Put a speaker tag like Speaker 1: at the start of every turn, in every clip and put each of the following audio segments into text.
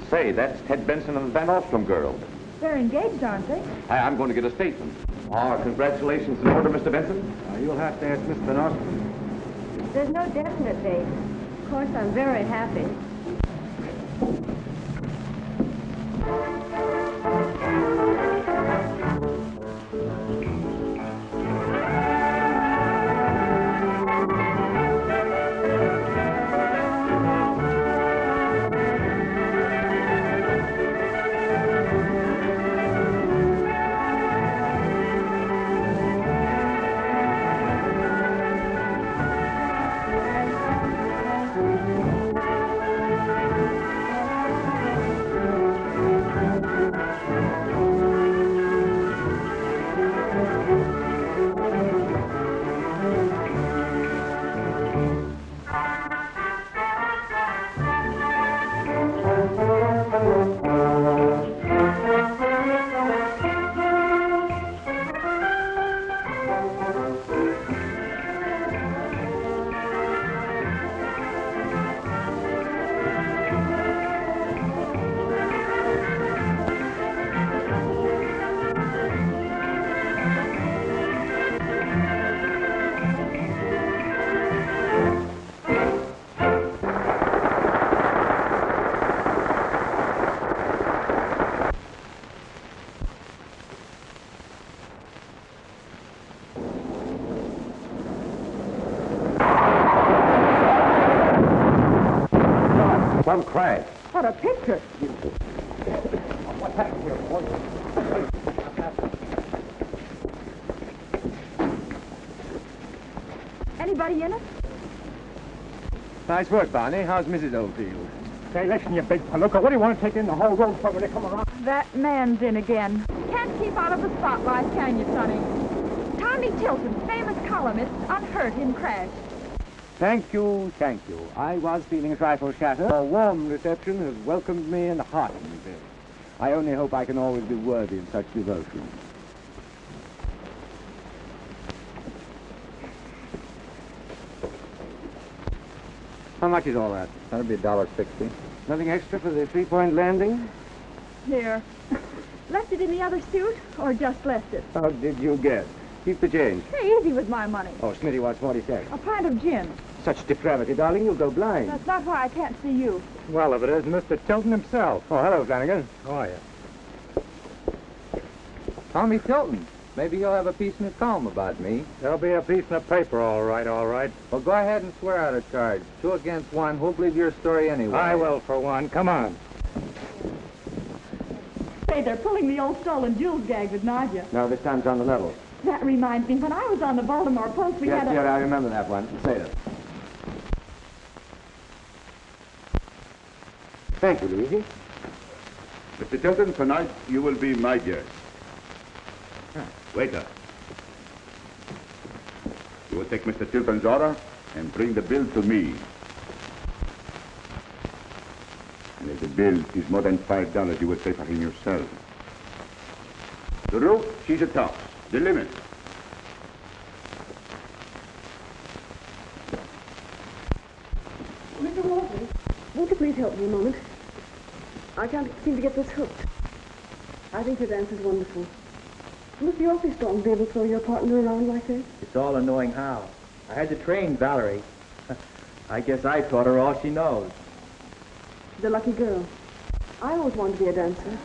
Speaker 1: Say, that's Ted Benson and the Van Ostrom girl.
Speaker 2: They're engaged, aren't they?
Speaker 1: I'm going to get a statement. Congratulations in order, Mr. Benson.
Speaker 3: You'll have to ask Miss Van Ostrom.
Speaker 2: There's no definite date. Of course, I'm very happy.
Speaker 1: Some crash.
Speaker 2: What a picture.
Speaker 3: What's happened here, boy?
Speaker 2: Anybody in it?
Speaker 3: Nice work, Barney. How's Mrs. Oldfield? Say, listen, you big palooka. What do you want to take in the whole road for when they come around?
Speaker 2: That man's in again. Can't keep out of the spotlight, can you, Sonny? Tommy Tilton, famous columnist, unhurt in crash.
Speaker 3: Thank you, thank you. I was feeling a trifle shattered. A warm reception has welcomed me and heartened me. I only hope I can always be worthy of such devotion. How much is all that?
Speaker 1: That'll be $1.60.
Speaker 3: Nothing extra for the three-point landing?
Speaker 2: Here. Left it in the other suit, or just left it?
Speaker 3: How did you guess? Keep the change.
Speaker 2: Hey, easy with my money.
Speaker 3: Oh, Smitty wants 40 cents.
Speaker 2: A pint of gin.
Speaker 3: Such depravity, darling, you'll go blind.
Speaker 2: That's not why I can't see you.
Speaker 3: Well, if it isn't Mr. Tilton himself. Oh, hello, Flanagan. How are you?
Speaker 4: Tommy Tilton. Maybe he'll have a piece in his column about me.
Speaker 3: There'll be a piece in the paper, all right, all right.
Speaker 4: Well, go ahead and swear out a charge. 2 against 1. Who'll believe your story anyway?
Speaker 3: I will, for one. Come on.
Speaker 2: Say, they're pulling the old stolen jewels gag with Nadia.
Speaker 3: No, this time's on the level.
Speaker 2: That reminds me, when I was on the Baltimore Post, we
Speaker 3: Yes,
Speaker 2: had a...
Speaker 3: dear, I remember that one. Say it. Thank you, Luigi.
Speaker 5: Mr. Tilton, tonight you will be my guest. Waiter. You will take Mr. Tilton's order and bring the bill to me. And if the bill is more than $5, you will pay for him yourself. The route, she's a toss. The limit.
Speaker 6: Mr. Walton, won't you please help me a moment? I can't seem to get this hooked. I think your dance is wonderful. You must be awfully strong to be able to throw your partner around like this.
Speaker 4: It's all in knowing how. I had to train Valerie. I guess I taught her all she knows.
Speaker 6: She's a lucky girl. I always wanted to be a dancer.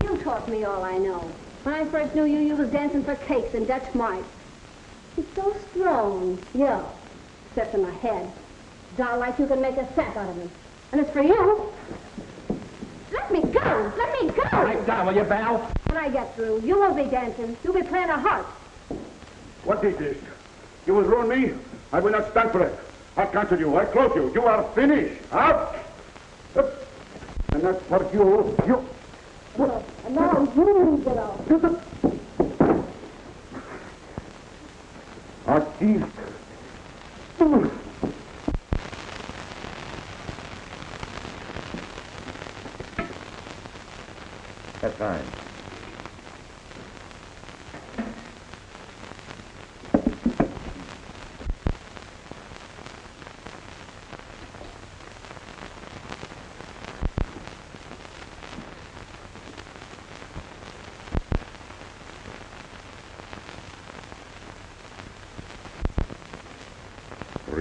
Speaker 7: You taught me all I know. When I first knew you, you was dancing for cakes and Dutch mice. He's so strong. Yeah, except in my head. Doll like you can make a sack out of me. And as for you, let me go! Let me go!
Speaker 3: Right down, will you, Val?
Speaker 7: When I get through, you won't be dancing. You'll be playing a harp.
Speaker 5: What is this? You will ruin me? I will not stand for it. I cancel you. I close you. You are finished. Out! And that's for you. You...
Speaker 7: And now you get out.
Speaker 5: Artiste.
Speaker 1: That's fine.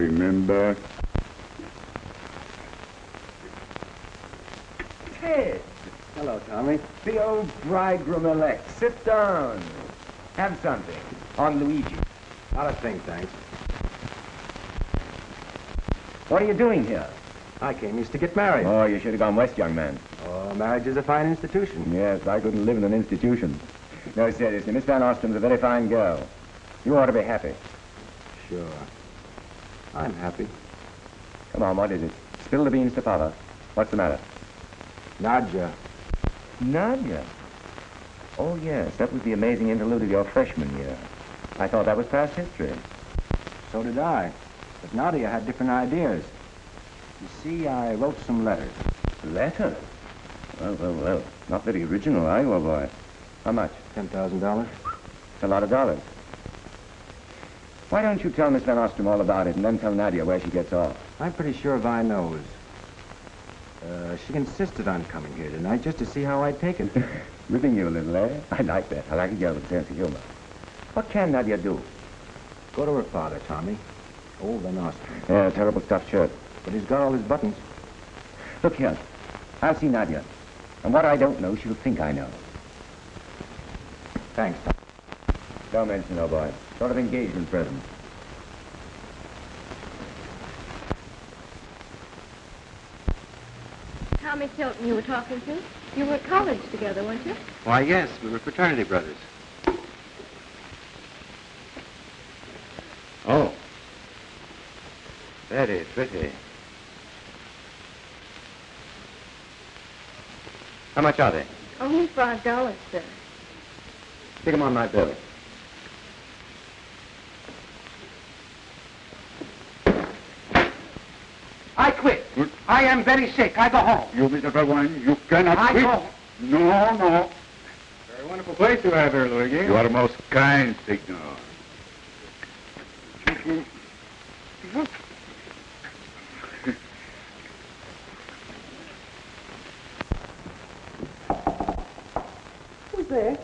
Speaker 5: remember.
Speaker 3: Ted! Hello, Tommy. The old bridegroom-elect. Sit down. Have something. On Luigi.
Speaker 4: Not a thing, thanks.
Speaker 3: What are you doing here?
Speaker 4: I came east to get married.
Speaker 3: Oh, you should have gone west, young man.
Speaker 4: Oh, marriage is a fine institution.
Speaker 3: Yes, I couldn't live in an institution. No, seriously, Miss Van Ostrom's a very fine girl. You ought to be happy.
Speaker 4: Sure. I'm happy.
Speaker 3: Come on, what is it? Spill the beans to Father. What's the matter?
Speaker 4: Nadja.
Speaker 3: Nadia. Oh, yes, that was the amazing interlude of your freshman year. I thought that was past history.
Speaker 4: So did I. But Nadia had different ideas. You see, I wrote some letters.
Speaker 3: Letter? Well. Not very original, are you, old boy? How much?
Speaker 4: $10,000.
Speaker 3: It's a lot of dollars. Why don't you tell Miss Van Ostrom all about it and then tell Nadia where she gets off?
Speaker 4: I'm pretty sure Vi knows. She insisted on coming here tonight just to see how I'd take it.
Speaker 3: Ripping you a little, eh? I like that. I like a girl with a sense of humor. What can Nadia do?
Speaker 4: Go to her father, Tommy. Old Van Ostrom.
Speaker 3: Yeah, a terrible stuffed shirt.
Speaker 4: But he's got all his buttons.
Speaker 3: Look here. I'll see Nadia. And what I don't know, she'll think I know.
Speaker 4: Thanks, Tom.
Speaker 3: Don't mention it, old boy. Sort of engagement present.
Speaker 2: Tommy Tilton you were talking to? You were at college together, weren't you?
Speaker 8: Why, yes, we were fraternity brothers.
Speaker 3: Oh. Very pretty. How much are they?
Speaker 2: Only $5, sir.
Speaker 3: Stick them on my bill.
Speaker 1: I quit. I am very sick. I go home.
Speaker 5: You, Mr. Verwine, you cannot
Speaker 1: I
Speaker 5: quit.
Speaker 1: go.
Speaker 5: No.
Speaker 4: Very wonderful place you have here, Luigi.
Speaker 5: You are most kind, Signor.
Speaker 6: Who's there?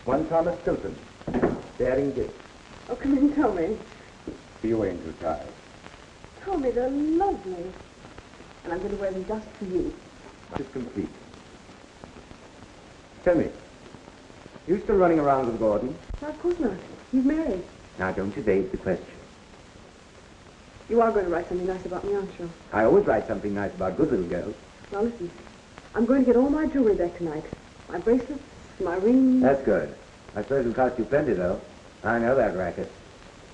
Speaker 3: One Thomas Tilton. Daring Dick.
Speaker 6: Oh, come in, Tommy.
Speaker 3: You ain't too tired.
Speaker 6: Tommy, they're lovely. And I'm going to wear them just for you.
Speaker 3: It's complete. Tell me, you still running around with Gordon?
Speaker 6: Why, of course not. He's married.
Speaker 3: Now, don't evade the question.
Speaker 6: You are going to write something nice about me, aren't you?
Speaker 3: I always write something nice about good little girls.
Speaker 6: Now, listen. I'm going to get all my jewelry back tonight. My bracelets, my rings.
Speaker 3: That's good. I suppose it'll cost you plenty, though. I know that racket.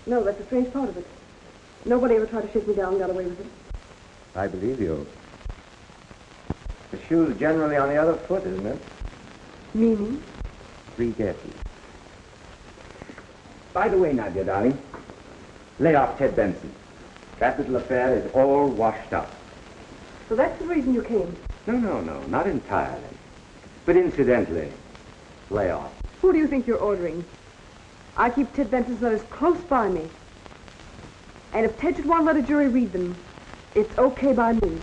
Speaker 6: No, that's the strange part of it. Nobody ever tried to shake me down and got away with it.
Speaker 3: I believe you. The shoe's generally on the other foot, isn't it?
Speaker 6: Meaning?
Speaker 3: 3 guesses. By the way, Nadia, darling, lay off Ted Benson. That little affair is all washed up.
Speaker 6: So that's the reason you came.
Speaker 3: No, not entirely. But incidentally, lay off.
Speaker 6: Who do you think you're ordering? I keep Ted Benson's letters close by me. And if Ted should want to let a jury read them, it's okay by me.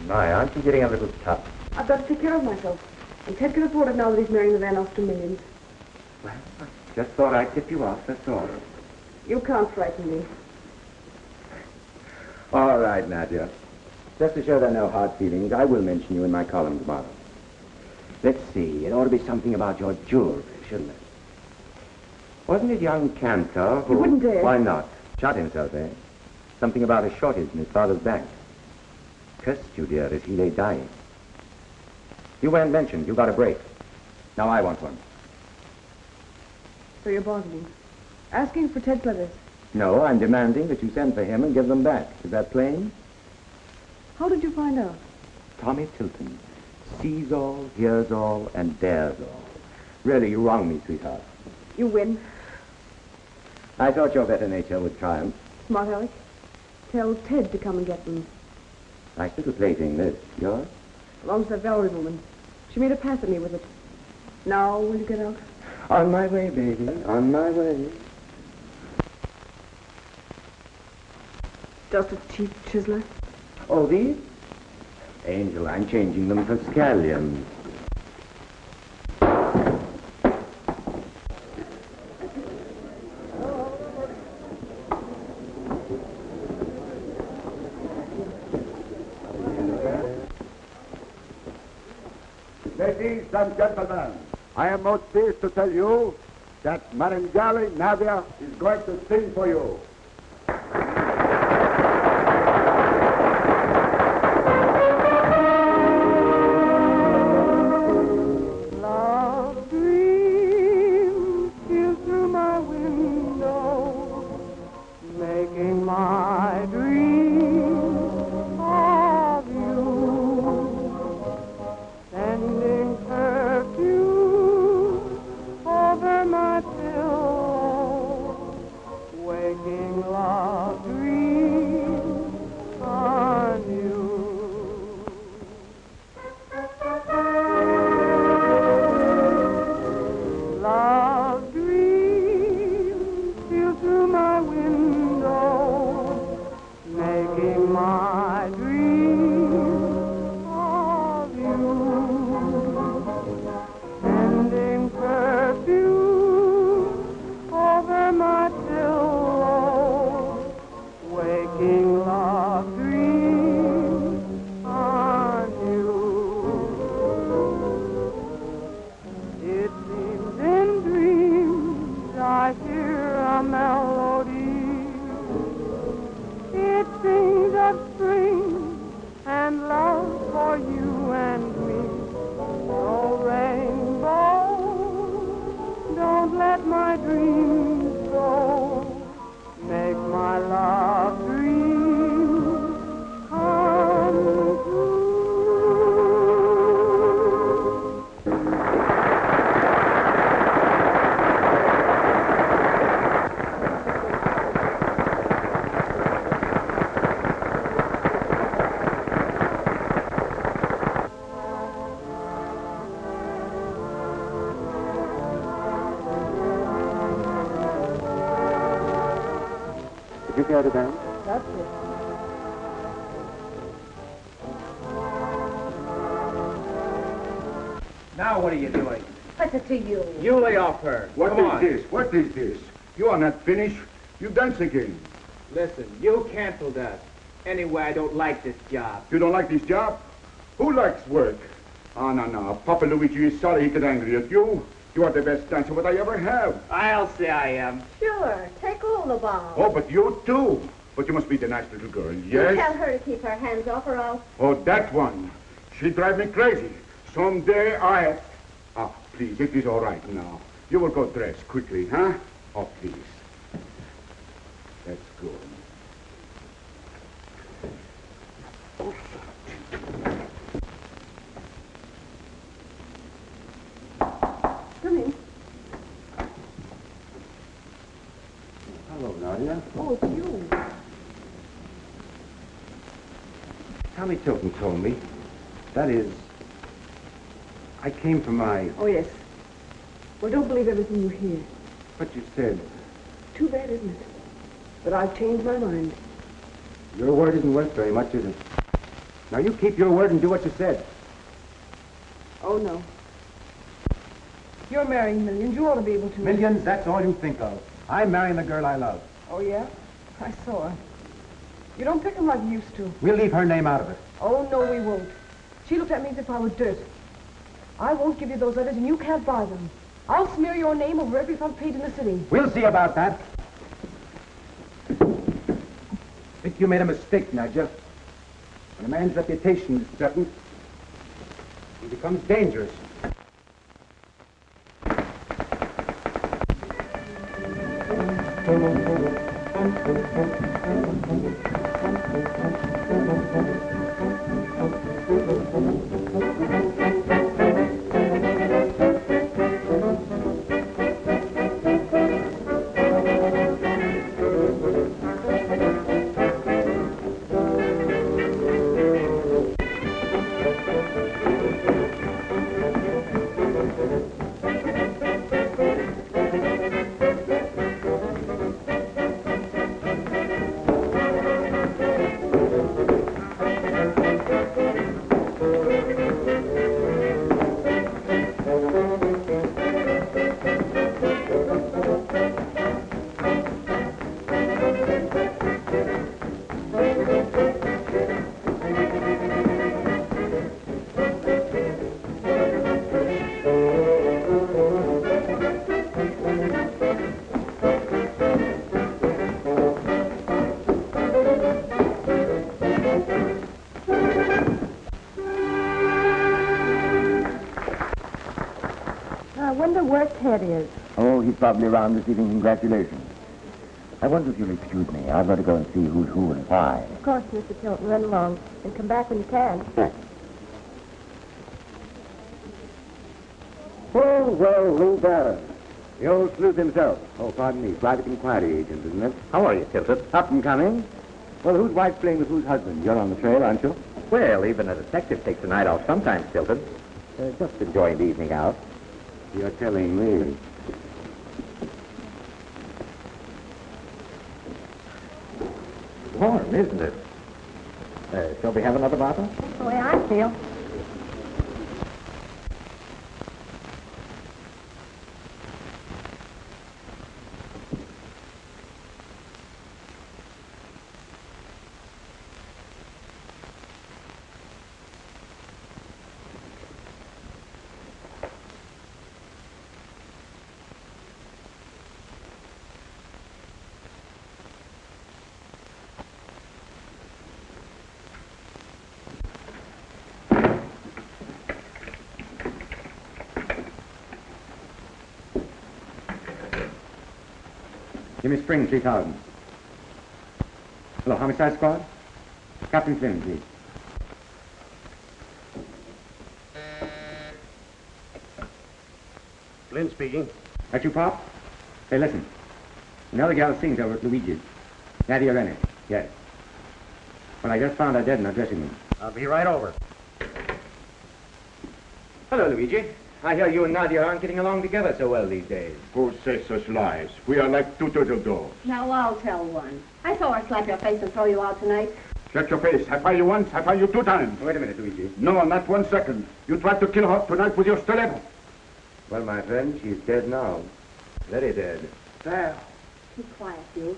Speaker 3: My, aren't you getting a little tough?
Speaker 6: I've got to take care of myself. And Ted can afford it now that he's marrying the Van Ostrom millions.
Speaker 3: Well, I just thought I'd tip you off, that's all.
Speaker 6: You can't frighten me.
Speaker 3: All right, Nadia. Just to show there are no hard feelings, I will mention you in my column tomorrow. Let's see, it ought to be something about your jewelry, shouldn't it? Wasn't it young Cantor who...
Speaker 6: You wouldn't dare.
Speaker 3: Why not? Shot himself, eh? Something about a shortage in his father's bank. Cursed you, dear, as he lay dying. You weren't mentioned. You got a break. Now I want one.
Speaker 6: So you're bargaining. Asking for Ted's letters.
Speaker 3: No, I'm demanding that you send for him and give them back. Is that plain?
Speaker 6: How did you find out?
Speaker 3: Tommy Tilton sees all, hears all, and dares all. Really, you wrong me, sweetheart.
Speaker 6: You win.
Speaker 3: I thought your better nature would triumph.
Speaker 6: Smart Alec. Tell Ted to come and get them.
Speaker 3: Nice little plaything, this. Yours?
Speaker 6: Belongs to that Valerie woman. She made a pass at me with it. Now, will you get out?
Speaker 3: On my way, baby. On my way.
Speaker 6: Just a cheap chiseler.
Speaker 3: Oh, these? Angel, I'm changing them for scallions.
Speaker 5: Ladies and gentlemen, I am most pleased to tell you that Maringali Nadia is going to sing for you.
Speaker 6: Love dreams steal through my window, making my dreams of you, sending perfume over my pillow, waking love dreams on you. Love dreams steal through my window, making my dreams of you, sending perfume over my pillow, waking love dreams on you. It seems in dreams I hear a melody. It sings of spring and love for you and me. Oh, rainbow, don't let my dreams go. Make my love dreams come true.
Speaker 3: Did you care to dance?
Speaker 6: That's it.
Speaker 1: Now what are you doing?
Speaker 7: What's it to you?
Speaker 1: You lay off her.
Speaker 5: What
Speaker 1: Come
Speaker 5: is
Speaker 1: on.
Speaker 5: this? What is this? You are not finished. You dance again.
Speaker 1: Listen, you cancel that. Anyway, I don't like this job.
Speaker 5: You don't like this job? Who likes work? Oh, no. Papa Luigi is sorry he got angry at you. You are the best dancer what I ever have.
Speaker 1: I'll say I am.
Speaker 7: Sure, take all the ball.
Speaker 5: Oh, but you too. But you must be the nice little girl,
Speaker 7: You
Speaker 5: yes?
Speaker 7: tell her to keep her hands off or else.
Speaker 5: Oh, that one. She drive me crazy. Someday I... Ah, please, it is all right now. You will go dress quickly, huh? Oh, please. That's good.
Speaker 6: Come in.
Speaker 3: Hello, Nadia.
Speaker 6: Oh, it's you.
Speaker 3: Tommy Tilton told me. That is, I came for my...
Speaker 6: Oh, yes. Well, don't believe everything you hear.
Speaker 3: What you said.
Speaker 6: Too bad, isn't it? But I've changed my mind.
Speaker 3: Your word isn't worth very much, is it? Now you keep your word and do what you said.
Speaker 6: Oh, no. You're marrying Millions. You ought to be able to.
Speaker 4: Millions, that's all you think of. I'm marrying the girl I love.
Speaker 6: Oh, yeah? I saw her. You don't pick 'em like you used to.
Speaker 4: We'll leave her name out of it.
Speaker 6: Oh, no, we won't. She looked at me as if I was dirt. I won't give you those letters, and you can't buy them. I'll smear your name over every front page in the city.
Speaker 4: We'll see about that. Think you made a mistake, Nadja. When a man's reputation is threatened, he becomes dangerous.
Speaker 2: Ted is?
Speaker 3: Oh, he's probably around receiving congratulations. I wonder if you'll excuse me. I've got to go and see who's who and why.
Speaker 2: Of course, Mr. Tilton. Run along and come back when you can.
Speaker 3: Oh, well, Lou Barron. The old sleuth himself. Oh, pardon me, private inquiry agent, isn't it?
Speaker 8: How are you, Tilton?
Speaker 3: Up and coming. Well, whose wife's playing with whose husband? You're on the trail, aren't you?
Speaker 8: Well, even a detective takes a night off sometimes, Tilton. Just enjoying the evening out.
Speaker 3: You're telling me.
Speaker 8: Warm, isn't it? Shall we have another bottle?
Speaker 2: That's the way I feel.
Speaker 3: Give me Spring, 3,000. Hello, Homicide Squad? Captain Flynn, please.
Speaker 4: Flynn speaking.
Speaker 3: That you, Pop? Hey, listen. Another gal sings over at Luigi's. Nadia Rennie. Yes. Well, I just found her dead in her dressing room.
Speaker 4: I'll be right over.
Speaker 3: Hello, Luigi. I hear you and Nadia aren't getting along together so well these days.
Speaker 5: Who says such lies? We are like two turtle doves.
Speaker 7: Now, I'll tell one. I saw her slap your face and throw you out tonight.
Speaker 5: Shut your face. I fired you once, I fired you 2 times.
Speaker 3: Wait a minute, Luigi.
Speaker 5: No, not 1 second. You tried to kill her tonight with your stiletto.
Speaker 3: Well, my friend, she's dead now. Very dead.
Speaker 5: There.
Speaker 7: Keep quiet, you.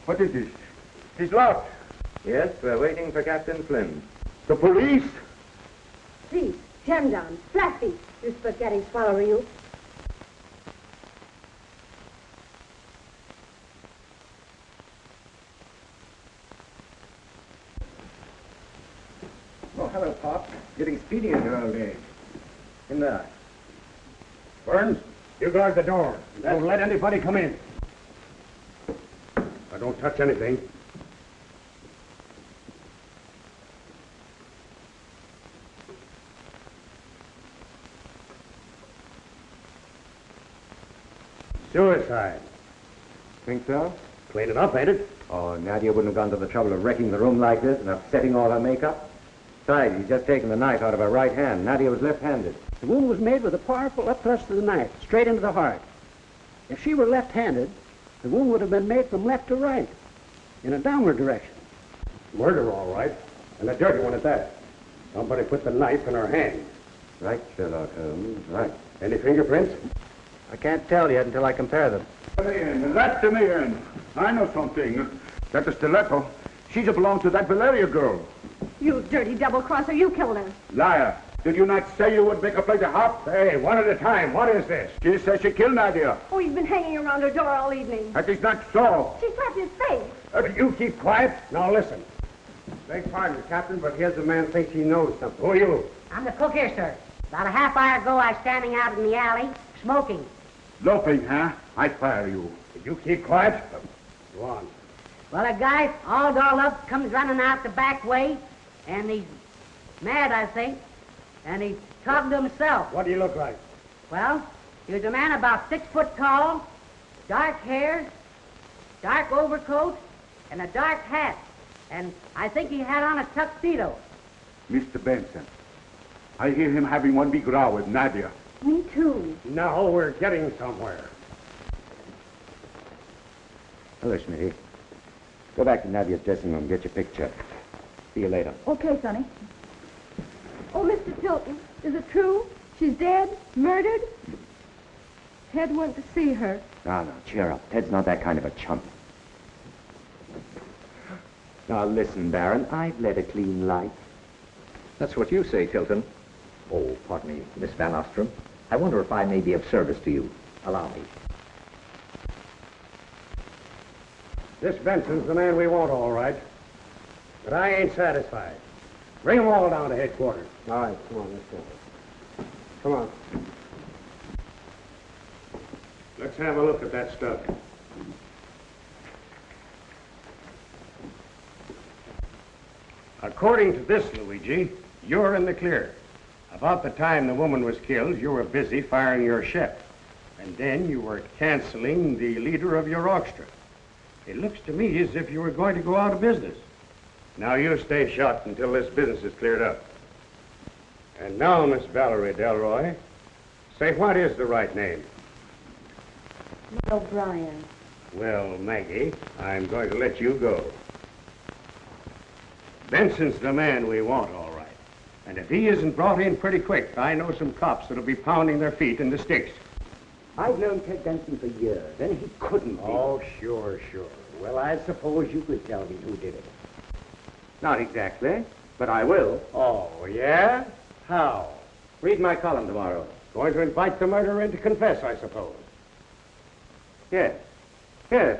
Speaker 5: What is this? He's locked.
Speaker 3: Yes, we're waiting for Captain Flynn.
Speaker 5: The police?
Speaker 7: Please, jam down. Flat feet. You spaghetti swallower, you.
Speaker 3: Oh, hello, Pop. Getting speedy in your old age. In there.
Speaker 4: Burns, you guard the door. Don't let anybody come in. I don't touch anything. Suicide.
Speaker 3: Think so?
Speaker 4: Clean it up, ain't it?
Speaker 3: Oh, Nadia wouldn't have gone to the trouble of wrecking the room like this and upsetting all her makeup. Besides, he's just taken the knife out of her right hand. Nadia was left-handed.
Speaker 9: The wound was made with a powerful upthrust of the knife, straight into the heart. If she were left-handed, the wound would have been made from left to right, in a downward direction.
Speaker 4: Murder, all right. And a dirty one at that. Somebody put the knife in her hand.
Speaker 3: Right, Sherlock Holmes, right.
Speaker 4: Any fingerprints?
Speaker 9: I can't tell yet until I compare them.
Speaker 5: Let me in. I know something. That the stiletto, she belonged to that Valeria girl.
Speaker 7: You dirty double-crosser, you killed her.
Speaker 5: Liar. Did you not say you would make her play the harp?
Speaker 4: Hey, one at a time. What is this?
Speaker 5: She says she killed Nadia.
Speaker 7: Oh, he's been hanging around her door all evening.
Speaker 5: That is not so.
Speaker 7: She slapped his face.
Speaker 4: You keep quiet. Now listen. Beg pardon, Captain, but here's a man thinks he knows something. Who are you?
Speaker 10: I'm the cook here, sir. About a half hour ago, I was standing out in the alley, smoking.
Speaker 5: Loafing, huh? I fire you.
Speaker 4: Did you keep quiet? Go on.
Speaker 10: Well, a guy, all dolled up, comes running out the back way, and he's mad, I think, and he's talking to himself.
Speaker 4: What do you look like?
Speaker 10: Well, he was a man about 6 foot tall, dark hair, dark overcoat, and a dark hat. And I think he had on a tuxedo.
Speaker 5: Mr. Benson, I hear him having one big row with Nadia.
Speaker 7: Me too.
Speaker 4: Now we're getting somewhere.
Speaker 3: Hello, Schmitty. Go back to Nadia's dressing room, get your picture. See you later.
Speaker 2: Okay, Sonny.
Speaker 6: Oh, Mr. Tilton, is it true? She's dead? Murdered? Ted went to see her.
Speaker 3: No, cheer up. Ted's not that kind of a chump. Now, listen, Baron, I've led a clean life.
Speaker 8: That's what you say, Tilton. Oh, pardon me, Miss Van Ostrom. I wonder if I may be of service to you. Allow me.
Speaker 4: This Benson's the man we want, all right. But I ain't satisfied. Bring them all down to headquarters.
Speaker 9: All right, come on, let's go. Come on.
Speaker 4: Let's have a look at that stuff. According to this, Luigi, you're in the clear. About the time the woman was killed, you were busy firing your chef. And then you were canceling the leader of your orchestra. It looks to me as if you were going to go out of business. Now you stay shut until this business is cleared up. And now, Miss Valerie Delroy, say what is the right name?
Speaker 7: O'Brien.
Speaker 4: Well, Maggie, I'm going to let you go. Benson's the man we want, all right. And if he isn't brought in pretty quick, I know some cops that'll be pounding their feet in the sticks.
Speaker 3: I've known Ted Benson for years, and he couldn't be.
Speaker 4: Oh, sure.
Speaker 3: Well, I suppose you could tell me who did it. Not exactly, but I will.
Speaker 4: Oh, yeah? How?
Speaker 3: Read my column tomorrow.
Speaker 4: Going to invite the murderer in to confess, I suppose.
Speaker 3: Yes,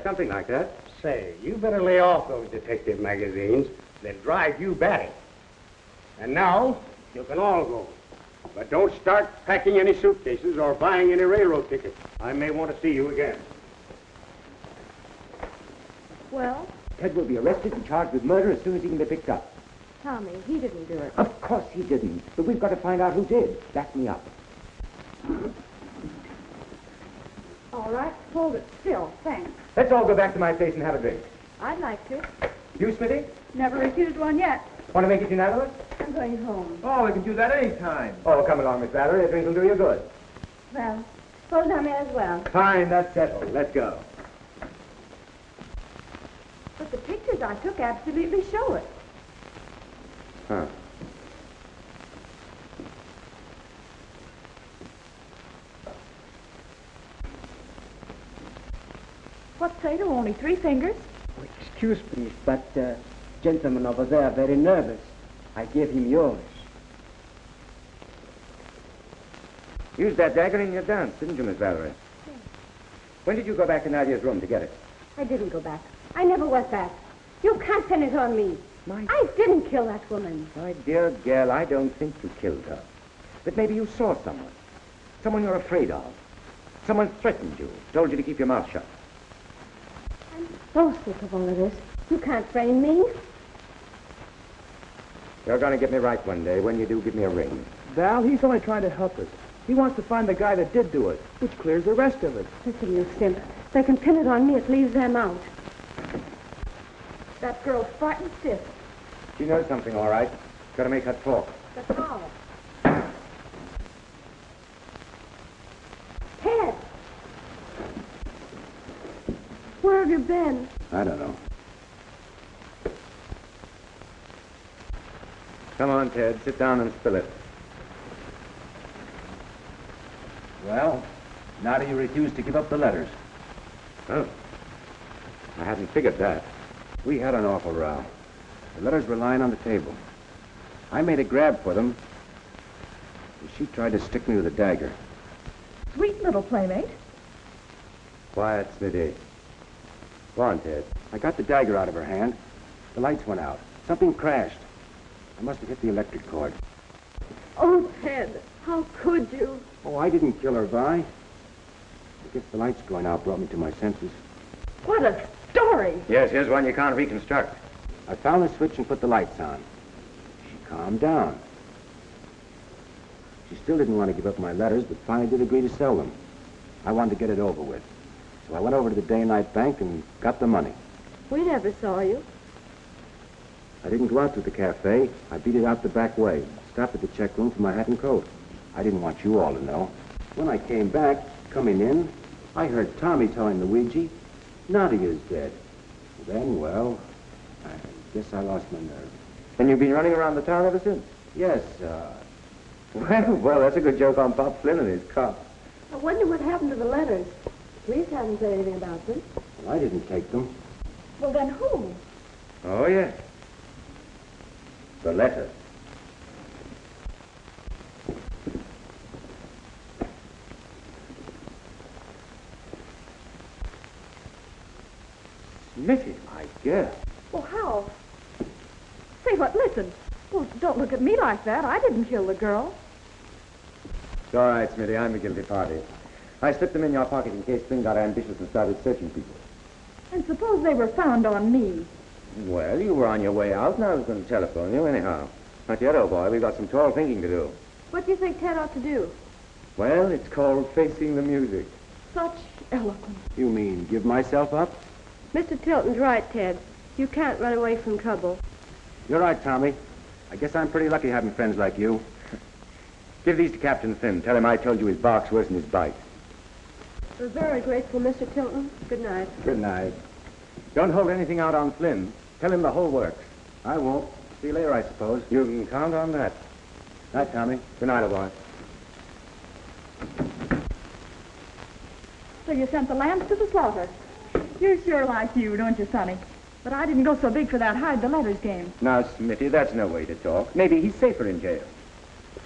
Speaker 3: something like that.
Speaker 4: Say, you better lay off those detective magazines. They'll drive you batty. And now, you can all go. But don't start packing any suitcases or buying any railroad tickets. I may want to see you again.
Speaker 2: Well,
Speaker 3: Ted will be arrested and charged with murder as soon as he can be picked up.
Speaker 2: Tommy, he didn't do it.
Speaker 3: Of course he didn't, but we've got to find out who did. Back me up.
Speaker 2: All right, hold it still. Thanks.
Speaker 3: Let's all go back to my place and have a drink.
Speaker 2: I'd like to.
Speaker 3: You, Smithy?
Speaker 2: Never refused one yet.
Speaker 3: Want to make it unanimous?
Speaker 7: I'm going home.
Speaker 1: Oh, we can do that any time.
Speaker 3: Oh, come along, Miss Valerie. A drink will do you good.
Speaker 7: Well, suppose I may as well.
Speaker 3: Fine, that's settled. Let's go.
Speaker 2: But the pictures I took absolutely show it.
Speaker 3: Huh.
Speaker 2: What's Plato? Only 3 fingers?
Speaker 9: Oh, excuse me, but gentleman over there very nervous. I gave him yours.
Speaker 3: Used that dagger in your dance, didn't you, Miss Valerie?
Speaker 7: Yes.
Speaker 3: When did you go back to Nadia's room to get it?
Speaker 7: I didn't go back. I never went back. You can't pin it on me.
Speaker 3: My
Speaker 7: I didn't kill that woman.
Speaker 3: My dear girl, I don't think you killed her. But maybe you saw someone. Someone you're afraid of. Someone threatened you, told you to keep your mouth shut.
Speaker 7: I'm so sick of all of this. You can't frame me.
Speaker 3: You're going to get me right one day. When you do, give me a ring.
Speaker 1: Val, he's only trying to help us. He wants to find the guy that did do it, which clears the rest of it.
Speaker 7: Listen, you simp. If they can pin it on me, it leaves them out.
Speaker 2: That girl's frightened stiff.
Speaker 3: She knows something, all right. Got to make her talk.
Speaker 7: But how? Ted! Where have you been?
Speaker 3: I don't know. Come on, Ted. Sit down and spill it.
Speaker 4: Well, now do you refuse to give up the letters?
Speaker 3: Oh. I hadn't figured that.
Speaker 4: We had an awful row. The letters were lying on the table. I made a grab for them, and she tried to stick me with a dagger.
Speaker 2: Sweet little playmate.
Speaker 3: Quiet, Smithy. Go on, Ted.
Speaker 4: I got the dagger out of her hand. The lights went out. Something crashed. I must have hit the electric cord.
Speaker 6: Oh, Ted, how could you?
Speaker 4: Oh, I didn't kill her, Vi. I guess the lights going out brought me to my senses.
Speaker 6: What a story!
Speaker 3: Yes, here's one you can't reconstruct.
Speaker 4: I found the switch and put the lights on. She calmed down. She still didn't want to give up my letters, but finally did agree to sell them. I wanted to get it over with. So I went over to the day-night bank and got the money.
Speaker 6: We never saw you.
Speaker 4: I didn't go out to the cafe. I beat it out the back way. Stopped at the check room for my hat and coat. I didn't want you all to know. When I came back, coming in, I heard Tommy telling Luigi, Nadia's dead. Then, well, I guess I lost my nerve.
Speaker 3: And you've been running around the town ever since?
Speaker 4: Yes,
Speaker 3: Well, that's a good joke on Pop Flynn and his cop.
Speaker 6: I wonder what happened to the letters. Police haven't said anything about them.
Speaker 4: well, I didn't take them.
Speaker 2: Well, then who?
Speaker 3: Oh, yes. The letter. Smithy, my girl.
Speaker 2: Well, how? Say what, listen. Well, don't look at me like that. I didn't kill the girl.
Speaker 3: It's all right, Smitty. I'm the guilty party. I slipped them in your pocket in case Flynn got ambitious and started searching people.
Speaker 2: And suppose they were found on me.
Speaker 3: Well, you were on your way out, and I was going to telephone you anyhow. Not yet, old boy. We've got some tall thinking to do.
Speaker 6: What do you think Ted ought to do?
Speaker 3: Well, it's called facing the music.
Speaker 2: Such eloquence.
Speaker 9: You mean give myself up?
Speaker 6: Mr. Tilton's right, Ted. You can't run away from trouble.
Speaker 9: You're right, Tommy. I guess I'm pretty lucky having friends like you.
Speaker 3: Give these to Captain Flynn. Tell him I told you his bark's worse than his bite.
Speaker 6: We're very grateful, Mr. Tilton. Good night.
Speaker 3: Good night. Don't hold anything out on Flynn. Tell him the whole works.
Speaker 9: I won't. See you later, I suppose.
Speaker 3: You can count on that.
Speaker 9: Night, Tommy.
Speaker 3: Good night, old boy.
Speaker 2: So you sent the lambs to the slaughter. You're sure like you, don't you, Sonny? But I didn't go so big for that hide the letters game.
Speaker 3: Now, Smitty, that's no way to talk. Maybe he's safer in jail.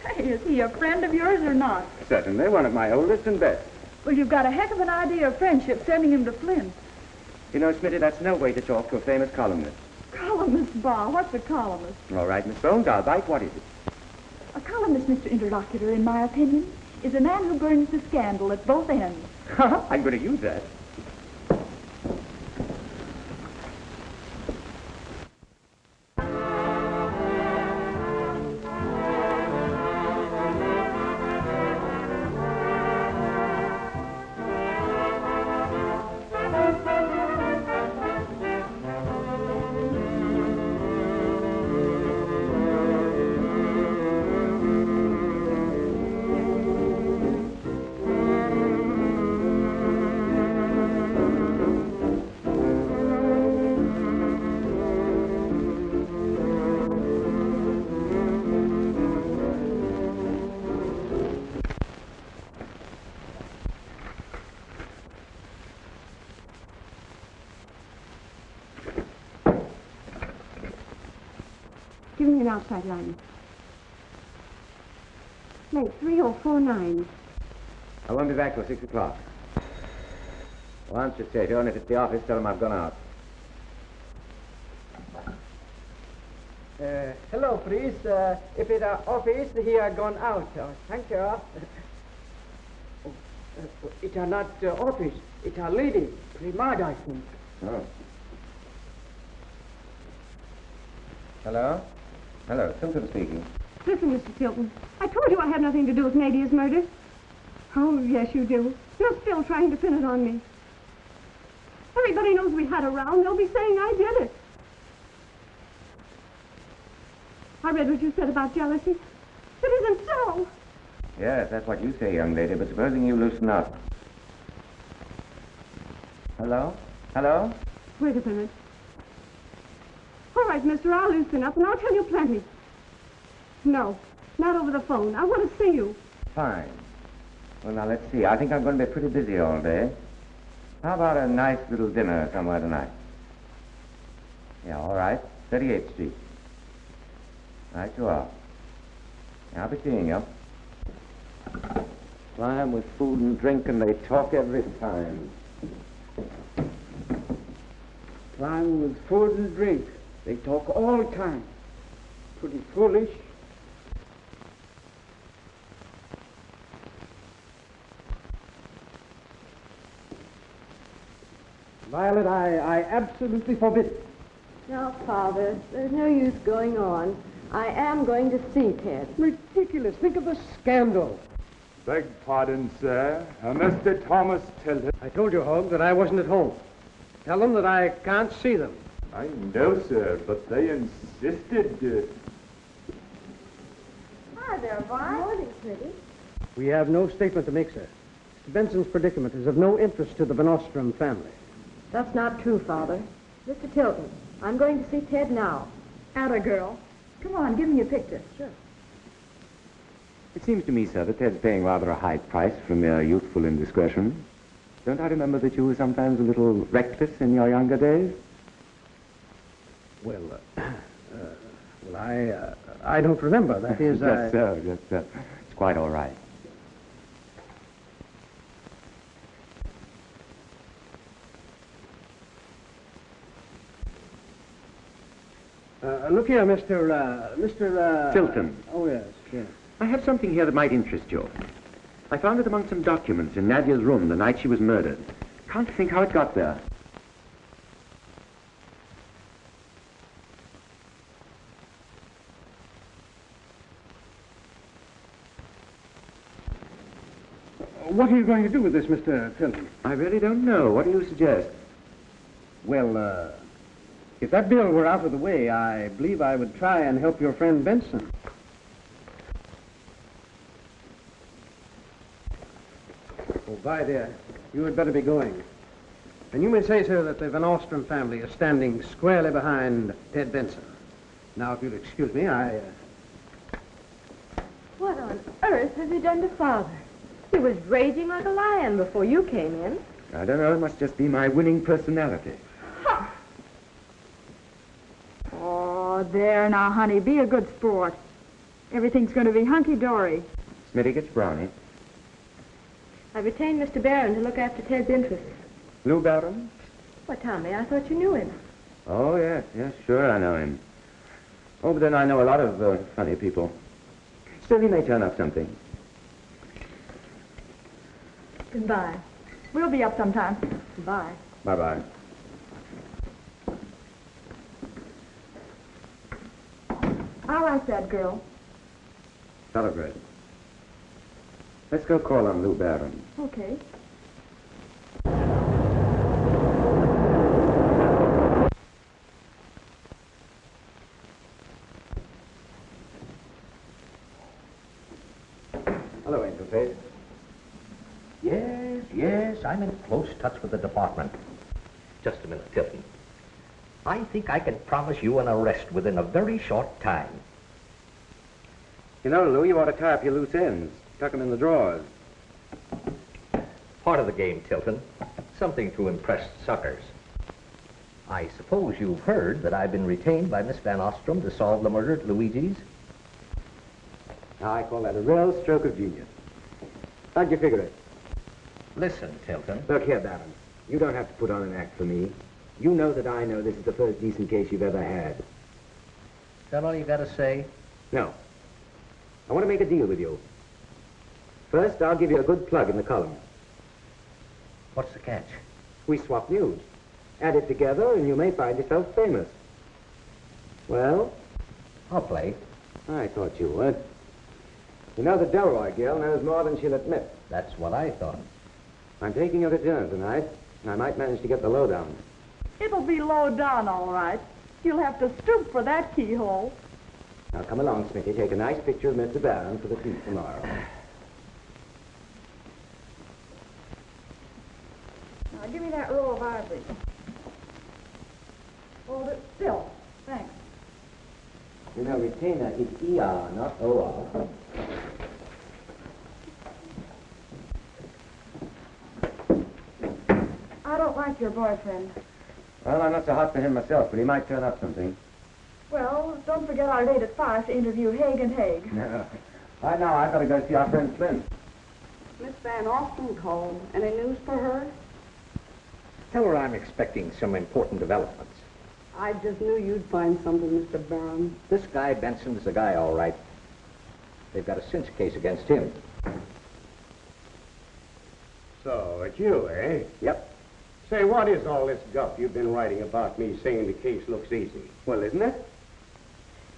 Speaker 2: Hey, is he a friend of yours or not?
Speaker 3: Certainly, one of my oldest and best.
Speaker 2: Well, you've got a heck of an idea of friendship sending him to Flint.
Speaker 3: You know, Smitty, that's no way to talk to a famous columnist.
Speaker 2: Columnist, Bob. What's a columnist?
Speaker 3: All right, Miss Bones, I'll bite. What is it?
Speaker 2: A columnist, Mr. Interlocutor, in my opinion, is a man who burns the scandal at both ends.
Speaker 3: I'm going to use that.
Speaker 6: Give me an outside line. Make 3049.
Speaker 3: I won't be back till 6 o'clock. Well, answer Tato, and if it's the office, tell him I've gone out.
Speaker 1: Hello, please. If it's office, he are gone out. Thank you. It's not office. It's a lady. Primad, I think.
Speaker 3: Oh. Hello? Hello, Tilton speaking.
Speaker 6: Listen, Mr. Tilton. I told you I had nothing to do with Nadia's murder. Oh, yes, you do. You're still trying to pin it on me. Everybody knows we had a row. They'll be saying I did it. I read what you said about jealousy. It isn't so.
Speaker 3: Yes, that's what you say, young lady, but supposing you loosen up. Hello? Hello?
Speaker 6: Wait a minute. All right, mister, I'll loosen up, and I'll tell you plenty. No, not over the phone. I want to see you.
Speaker 3: Fine. Well, now, let's see. I think I'm going to be pretty busy all day. How about a nice little dinner somewhere tonight? Yeah, all right. 38th Street. Right you are. Yeah, I'll be seeing you. Fly 'em with food and drink, and they talk every time.
Speaker 1: Fly 'em with food and drink. They talk all the time. Pretty foolish. Violet, I absolutely forbid it.
Speaker 6: No, Father, there's no use going on. I am going to see Ted.
Speaker 1: Ridiculous. Think of the scandal.
Speaker 5: Beg pardon, sir. Mr. Thomas Tilton.
Speaker 9: I told you, Hogue, that I wasn't at home. Tell them that I can't see them.
Speaker 5: I know, sir, but they insisted.
Speaker 7: Hi there, Bob. Morning, pretty.
Speaker 9: We have no statement to make, sir. Mr. Benson's predicament is of no interest to the Van Ostrom family.
Speaker 6: That's not true, Father. Mr. Tilton, I'm going to see Ted now.
Speaker 2: Atta girl. Come on, give me a picture.
Speaker 6: Sure.
Speaker 3: It seems to me, sir, that Ted's paying rather a high price for mere youthful indiscretion. Don't I remember that you were sometimes a little reckless in your younger days?
Speaker 9: Well, I don't remember. That is,
Speaker 3: Just so, just so. It's quite all right.
Speaker 9: Look here, Mr.
Speaker 3: Tilton.
Speaker 9: Oh, yes, yes.
Speaker 3: I have something here that might interest you. I found it among some documents in Nadia's room the night she was murdered. Can't think how it got there.
Speaker 9: What are you going to do with this, Mr. Tilton?
Speaker 3: I really don't know. What do you suggest?
Speaker 9: Well, if that bill were out of the way, I believe I would try and help your friend Benson. Oh, by there. You had better be going. And you may say, sir, that the Van Ostrom family is standing squarely behind Ted Benson. Now, if you'll excuse me,
Speaker 2: What on earth has he done to Father? He was raging like a lion before you came in.
Speaker 3: I don't know. It must just be my winning personality.
Speaker 2: Ha! Oh, there now, honey. Be a good sport. Everything's going to be hunky-dory.
Speaker 3: Smitty gets Brownie.
Speaker 2: I retained Mr. Barron to look after Ted's interests.
Speaker 3: Lou Barron?
Speaker 2: Why, Tommy, I thought you knew him.
Speaker 3: Oh, yes, sure I know him. Oh, but then I know a lot of funny people. Still, he may turn up something.
Speaker 2: Goodbye. We'll be up sometime. Bye.
Speaker 3: Bye-bye.
Speaker 2: I like that girl.
Speaker 3: Celebrate. Let's go call on Lou Barron.
Speaker 2: Okay.
Speaker 8: Hello, Angel Face. Yes, I'm in close touch with the department. Just a minute, Tilton. I think I can promise you an arrest within a very short time.
Speaker 3: You know, Lou, you ought to tie up your loose ends. Tuck them in the drawers.
Speaker 8: Part of the game, Tilton. Something to impress suckers. I suppose you've heard that I've been retained by Miss Van Ostrom to solve the murder at Luigi's?
Speaker 3: Now, I call that a real stroke of genius. How'd you figure it?
Speaker 8: Listen, Tilton.
Speaker 3: Look here, Barron. You don't have to put on an act for me. You know that I know this is the first decent case you've ever had.
Speaker 8: Is that all you got to say?
Speaker 3: No. I want to make a deal with you. First, I'll give you a good plug in the column.
Speaker 8: What's the catch?
Speaker 3: We swap news. Add it together, and you may find yourself famous. Well?
Speaker 8: I'll play.
Speaker 3: I thought you would. You know, the Delroy girl knows more than she'll admit.
Speaker 8: That's what I thought.
Speaker 3: I'm taking her to dinner tonight, and I might manage to get the lowdown.
Speaker 2: It'll be low down, all right. You'll have to stoop for that keyhole.
Speaker 3: Now, come along, Smitty. Take a nice picture of Mr. Barron for the feast tomorrow.
Speaker 2: Now, give me that roll of ivory. Hold it still. Thanks.
Speaker 3: You know, retainer is ER, not OR.
Speaker 2: I don't like your boyfriend.
Speaker 3: Well, I'm not so hot for him myself, but he might turn up something.
Speaker 2: Well, don't forget our date at 5 to interview Haig and Haig.
Speaker 3: No. I know. I've got to go see our friend Flynn.
Speaker 6: Miss Van Ostrom called. Any news for her?
Speaker 8: Tell her I'm expecting some important developments.
Speaker 6: I just knew you'd find something, Mr. Barron.
Speaker 8: This guy Benson's the guy, all right. They've got a cinch case against him.
Speaker 4: So, it's you, eh?
Speaker 3: Yep.
Speaker 4: Say, what is all this guff you've been writing about me saying the case looks easy?
Speaker 3: Well, isn't it?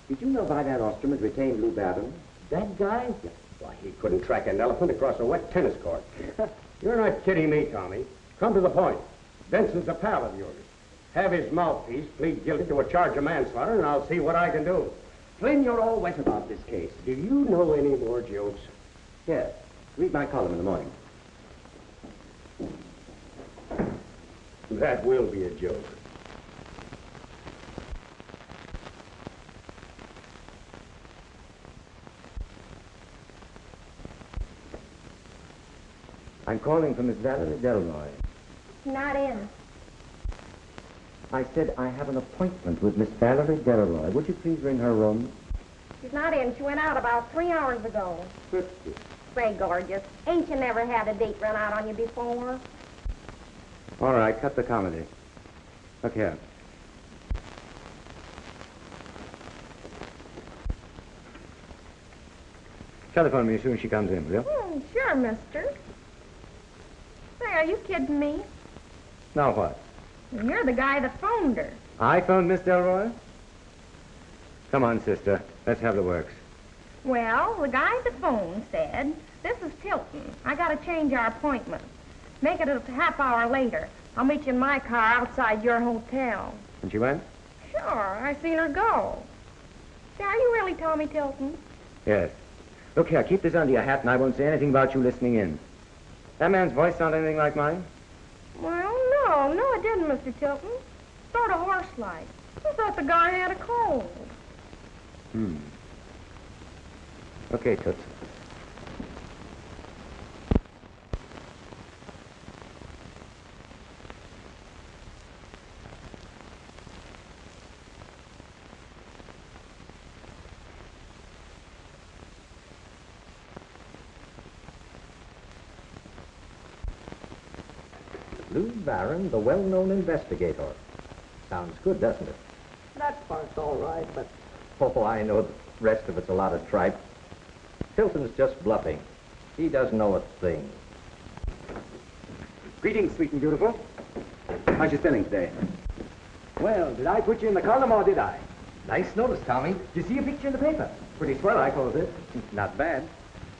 Speaker 3: Did you know Van Ostrom had retained Lou Barron?
Speaker 4: That guy? Why, he couldn't track an elephant across a wet tennis court. You're not kidding me, Tommy. Come to the point. Benson's a pal of yours. Have his mouthpiece plead guilty to a charge of manslaughter, and I'll see what I can do.
Speaker 3: Flynn, you're all wet about this case.
Speaker 4: Do you know any more jokes?
Speaker 3: Yes. Read my column in the morning.
Speaker 4: That will be a joke.
Speaker 3: I'm calling for Miss Valerie Delroy.
Speaker 7: Not in.
Speaker 3: I said I have an appointment with Miss Valerie Delroy. Would you please ring her room?
Speaker 7: She's not in. She went out about 3 hours ago. Say, gorgeous, ain't you never had a date run out on you before?
Speaker 3: All right, cut the comedy. Look here. Telephone me as soon as she comes in, will you?
Speaker 2: Sure, mister. Say, are you kidding me?
Speaker 3: Now what?
Speaker 2: You're the guy that phoned her.
Speaker 3: I phoned Miss Delroy? Come on, sister. Let's have the works.
Speaker 2: Well, the guy at the phone said, this is Tilton. I gotta change our appointment. Make it a half hour later. I'll meet you in my car outside your hotel.
Speaker 3: And she went?
Speaker 2: Sure, I seen her go. Say, are you really Tommy Tilton?
Speaker 3: Yes. Look here, keep this under your hat and I won't say anything about you listening in. That man's voice sound anything like mine?
Speaker 2: Well, no, it didn't, Mr. Tilton. Sort of hoarse-like. I thought the guy had a cold.
Speaker 3: Okay, Toots.
Speaker 8: Lou Barron, the well-known investigator. Sounds good, doesn't it?
Speaker 10: That part's all right, but
Speaker 8: Oh, I know the rest of it's a lot of tripe. Tilton's just bluffing. He doesn't know a thing.
Speaker 3: Greetings, sweet and beautiful. How's your spelling today? Well, did I put you in the column or did I?
Speaker 8: Nice notice, Tommy.
Speaker 3: Did you see a picture in the paper? Pretty swell, I calls it.
Speaker 8: Not bad.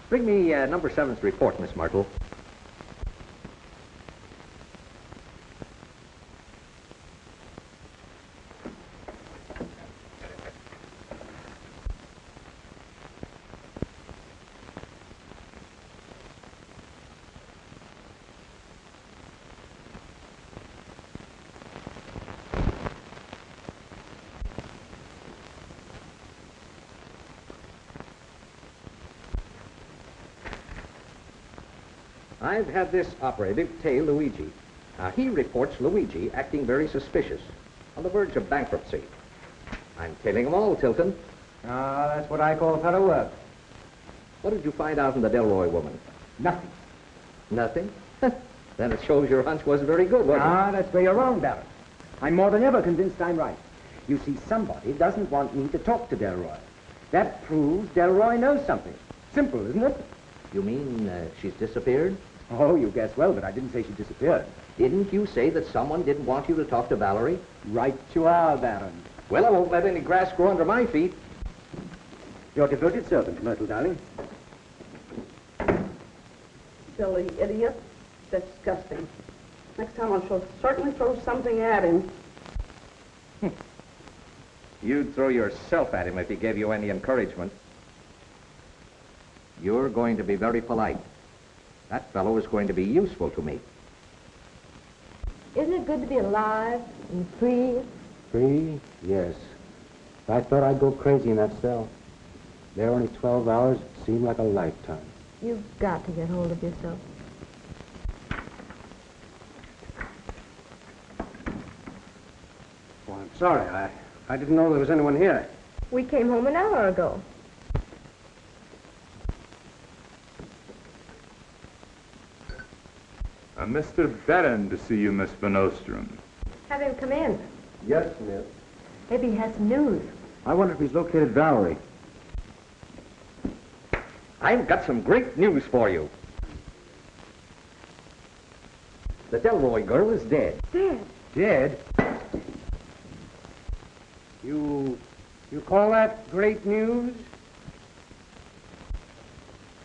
Speaker 8: Bring me number 7's report, Miss Myrtle. I've had this operative tail Luigi. He reports Luigi acting very suspicious, on the verge of bankruptcy. I'm tailing them all, Tilton.
Speaker 3: That's what I call thorough work.
Speaker 8: What did you find out in the Delroy woman?
Speaker 3: Nothing.
Speaker 8: Nothing? Then it shows your hunch wasn't very good, was it?
Speaker 3: That's where you're wrong, Barron. I'm more than ever convinced I'm right. You see, somebody doesn't want me to talk to Delroy. That proves Delroy knows something. Simple, isn't it?
Speaker 8: You mean she's disappeared?
Speaker 3: Oh, you guess well, but I didn't say she disappeared.
Speaker 8: Didn't you say that someone didn't want you to talk to Valerie?
Speaker 3: Right you are, Baron.
Speaker 8: Well, I won't let any grass grow under my feet.
Speaker 3: Your devoted servant, Myrtle, darling.
Speaker 10: silly idiot. Disgusting. Next time I shall certainly throw something at him.
Speaker 8: You'd throw yourself at him if he gave you any encouragement. You're going to be very polite. That fellow is going to be useful to me.
Speaker 7: Isn't it good to be alive and free?
Speaker 11: Free? Yes. I thought I'd go crazy in that cell. There only 12 hours. It seemed like a lifetime.
Speaker 7: You've got to get hold of yourself.
Speaker 9: Well, I'm sorry. I didn't know there was anyone here.
Speaker 7: We came home an hour ago.
Speaker 12: Mr. Barron to see you, Miss Van Ostrom.
Speaker 7: Have him come in.
Speaker 11: Yes, miss.
Speaker 7: Maybe he has some news.
Speaker 11: I wonder if he's located Valerie.
Speaker 8: I've got some great news for you. The Delroy girl is dead.
Speaker 7: Dead?
Speaker 9: Dead? You call that great news?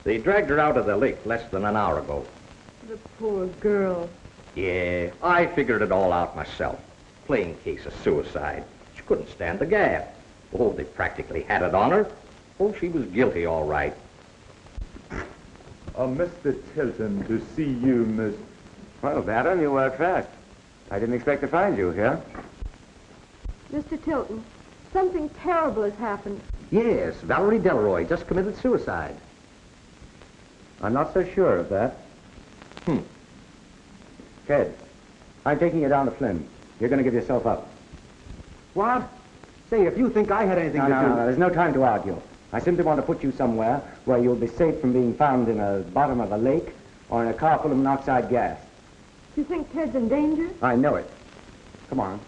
Speaker 8: They dragged her out of the lake less than an hour ago.
Speaker 7: The poor girl.
Speaker 8: Yeah, I figured it all out myself. Plain case of suicide. She couldn't stand the gas. Oh, they practically had it on her. Oh, she was guilty, all right.
Speaker 12: Mr. Tilton to see you, Miss...
Speaker 3: Well, Baron, you work fast. I didn't expect to find you here.
Speaker 7: Mr. Tilton, something terrible has happened.
Speaker 8: Yes, Valerie Delroy just committed suicide.
Speaker 3: I'm not so sure of that. Ted, I'm taking you down to Flynn. You're going to give yourself up.
Speaker 9: What? Say, if you think I had anything to do...
Speaker 3: No, there's no time to argue. I simply want to put you somewhere where you'll be safe from being found in the bottom of a lake or in a car full of monoxide gas.
Speaker 7: You think Ted's in danger?
Speaker 3: I know it. Come on.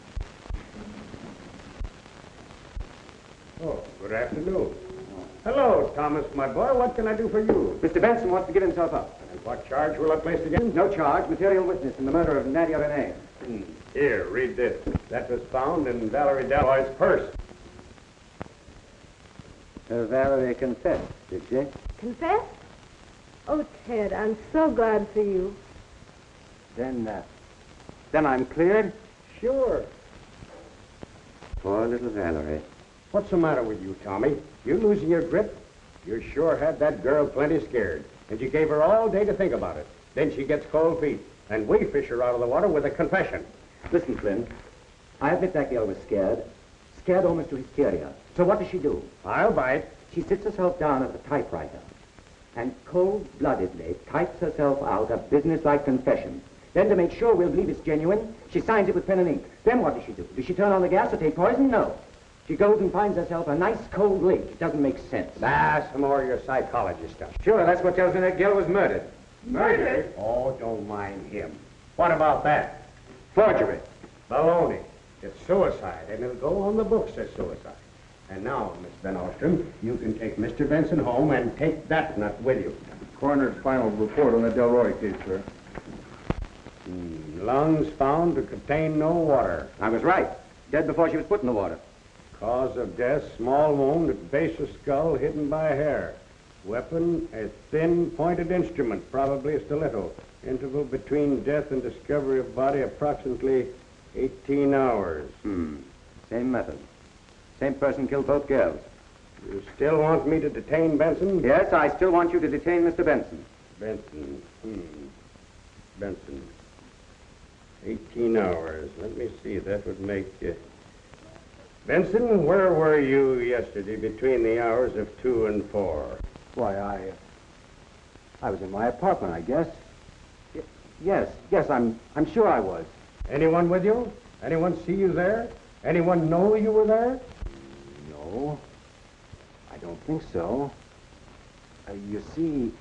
Speaker 5: Oh, good afternoon.
Speaker 4: Hello, Thomas, my boy. What can I do for you?
Speaker 3: Mr. Benson wants to give himself up.
Speaker 4: And what charge will I place against him?
Speaker 3: No charge, material witness in the murder of Nadia Renee.
Speaker 4: Here, read this. That was found in Valerie Delroy's purse.
Speaker 3: Valerie confessed, did she?
Speaker 6: Confess? Oh, Ted, I'm so glad for you.
Speaker 3: Then I'm cleared?
Speaker 4: Sure.
Speaker 3: Poor little Valerie.
Speaker 4: What's the matter with you, Tommy? You losing your grip? You sure had that girl plenty scared. And you gave her all day to think about it. Then she gets cold feet. And we fish her out of the water with a confession.
Speaker 3: Listen, Flynn. I admit that girl was scared. Scared almost to hysteria. So what does she do?
Speaker 4: I'll bite.
Speaker 3: She sits herself down at the typewriter and cold-bloodedly types herself out a businesslike confession. Then, to make sure we'll believe it's genuine, she signs it with pen and ink. Then what does she do? Does she turn on the gas or take poison? No. She goes and finds herself a nice cold lake. It doesn't make sense.
Speaker 4: Some more of your psychology stuff.
Speaker 3: Sure, that's what tells me that girl was murdered.
Speaker 4: Murdered? Oh, don't mind him. What about that?
Speaker 3: Forgery.
Speaker 4: Baloney. It's suicide, and it'll go on the books as suicide. And now, Miss Van Ostrom, you can take Mr. Benson home and take that nut with you.
Speaker 12: Coroner's final report on the Delroy case, sir.
Speaker 4: Lungs found to contain no water.
Speaker 3: I was right. Dead before she was put in the water.
Speaker 4: Cause of death, small wound at base of skull hidden by hair. Weapon, a thin, pointed instrument, probably a stiletto. Interval between death and discovery of body, approximately 18 hours.
Speaker 3: Same method. Same person killed both girls.
Speaker 4: You still want me to detain Benson?
Speaker 3: Yes, I still want you to detain Mr. Benson.
Speaker 4: Benson. Benson. 18 hours. Let me see. That would make... Benson, where were you yesterday between the hours of 2 and 4?
Speaker 11: Why, I was in my apartment, I guess. Yes, I'm sure I was.
Speaker 4: Anyone with you? Anyone see you there? Anyone know you were there?
Speaker 11: No, I don't think so. You see,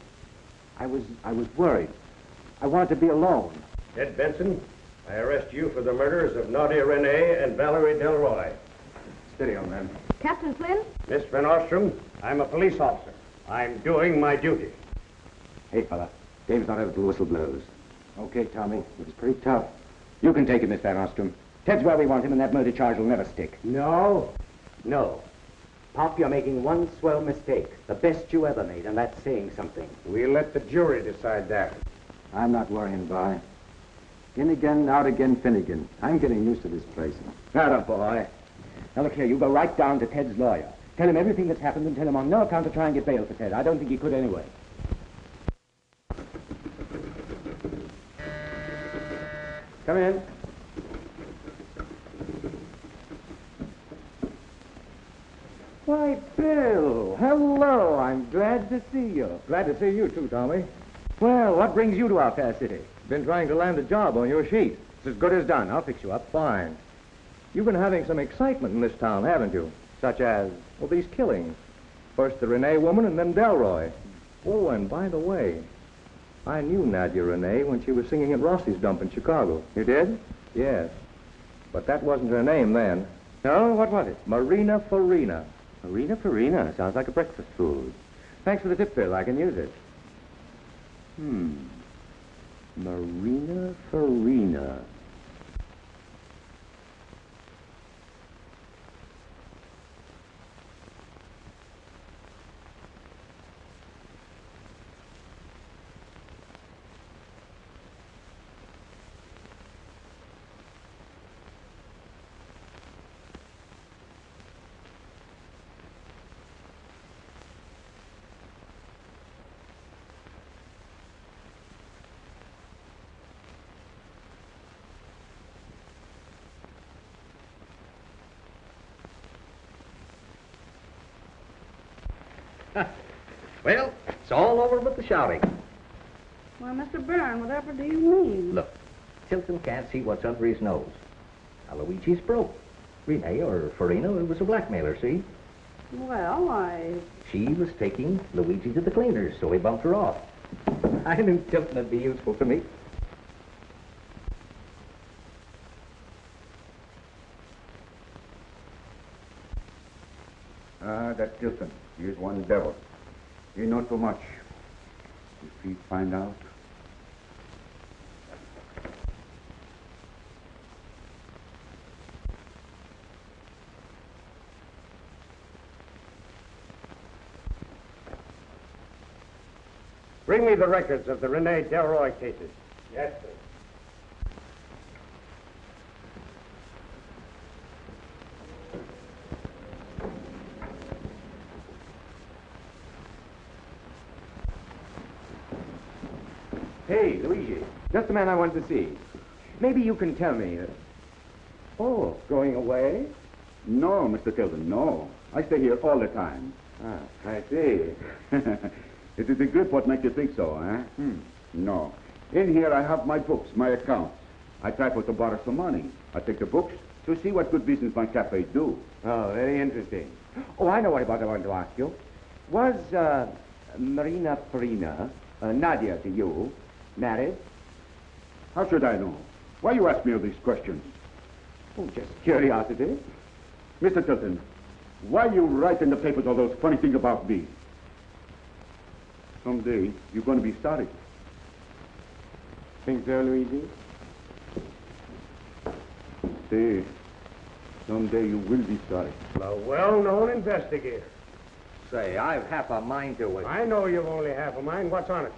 Speaker 11: I was worried. I wanted to be alone.
Speaker 4: Ted Benson, I arrest you for the murders of Nadia Renee and Valerie Delroy.
Speaker 3: Steady on, man.
Speaker 6: Captain Flynn?
Speaker 4: Miss Van Ostrom, I'm a police officer. I'm doing my duty.
Speaker 3: Hey, fella. Dave's not over till the whistle blows.
Speaker 11: Okay, Tommy.
Speaker 3: It was pretty tough. You can take it, Miss Van Ostrom. Ted's where we want him, and that murder charge will never stick.
Speaker 4: No.
Speaker 3: No. Pop, you're making one swell mistake. The best you ever made, and that's saying something.
Speaker 4: We'll let the jury decide that.
Speaker 11: I'm not worrying, Boy. In again, out again, Finnegan. I'm getting used to this place.
Speaker 3: Atta boy. Now look here, you go right down to Ted's lawyer. Tell him everything that's happened and tell him on no account to try and get bail for Ted. I don't think he could anyway. Come in. Why, Bill, hello. I'm glad to see you.
Speaker 8: Glad to see you too, Tommy.
Speaker 3: Well, what brings you to our fair city?
Speaker 8: Been trying to land a job on your sheet.
Speaker 3: It's as good as done. I'll fix you up.
Speaker 8: Fine. You've been having some excitement in this town, haven't you?
Speaker 3: Such as?
Speaker 8: Well, these killings. First the Renee woman and then Delroy. Oh, and by the way, I knew Nadia Renee when she was singing at Rossi's Dump in Chicago.
Speaker 3: You did?
Speaker 8: Yes. But that wasn't her name then.
Speaker 3: No? What was it?
Speaker 8: Marina Farina.
Speaker 3: Marina Farina. Sounds like a breakfast food. Thanks for the tip, Bill. I can use it. Marina Farina.
Speaker 8: Well, it's all over but the shouting.
Speaker 6: Why, Mr. Byrne, whatever do you mean?
Speaker 8: Look, Tilton can't see what's under his nose. Now, Luigi's broke. Renee, or Farina, was a blackmailer, see?
Speaker 6: Well,
Speaker 8: She was taking Luigi to the cleaners, so he bumped her off. I knew Tilton would be useful to me.
Speaker 5: Ah, that Tilton. He is one devil. He knows too much. If he find out...
Speaker 4: Bring me the records of the Rene Delroy cases.
Speaker 3: Yes, sir. Hey, Luigi. Just the man I wanted to see. Maybe you can tell me. Oh, going away?
Speaker 5: No, Mr. Tilton, no. I stay here all the time.
Speaker 3: Ah, I see.
Speaker 5: It is the grip what makes you think so, eh? No. In here I have my books, my accounts. I try to borrow some money. I take the books to see what good business my cafe do.
Speaker 3: Oh, very interesting. Oh, I know what I wanted to ask you. Was Marina Farina, Nadia to you, married?
Speaker 5: How should I know? Why you ask me all these questions?
Speaker 3: Oh, just curiosity.
Speaker 5: Mr. Tilton, why you write in the papers all those funny things about me? Someday you're going to be sorry.
Speaker 3: Think so, Luigi?
Speaker 5: See, someday you will be sorry.
Speaker 4: A well-known investigator.
Speaker 8: Say, I've half a mind to it.
Speaker 4: I know you've only half a mind. What's on it?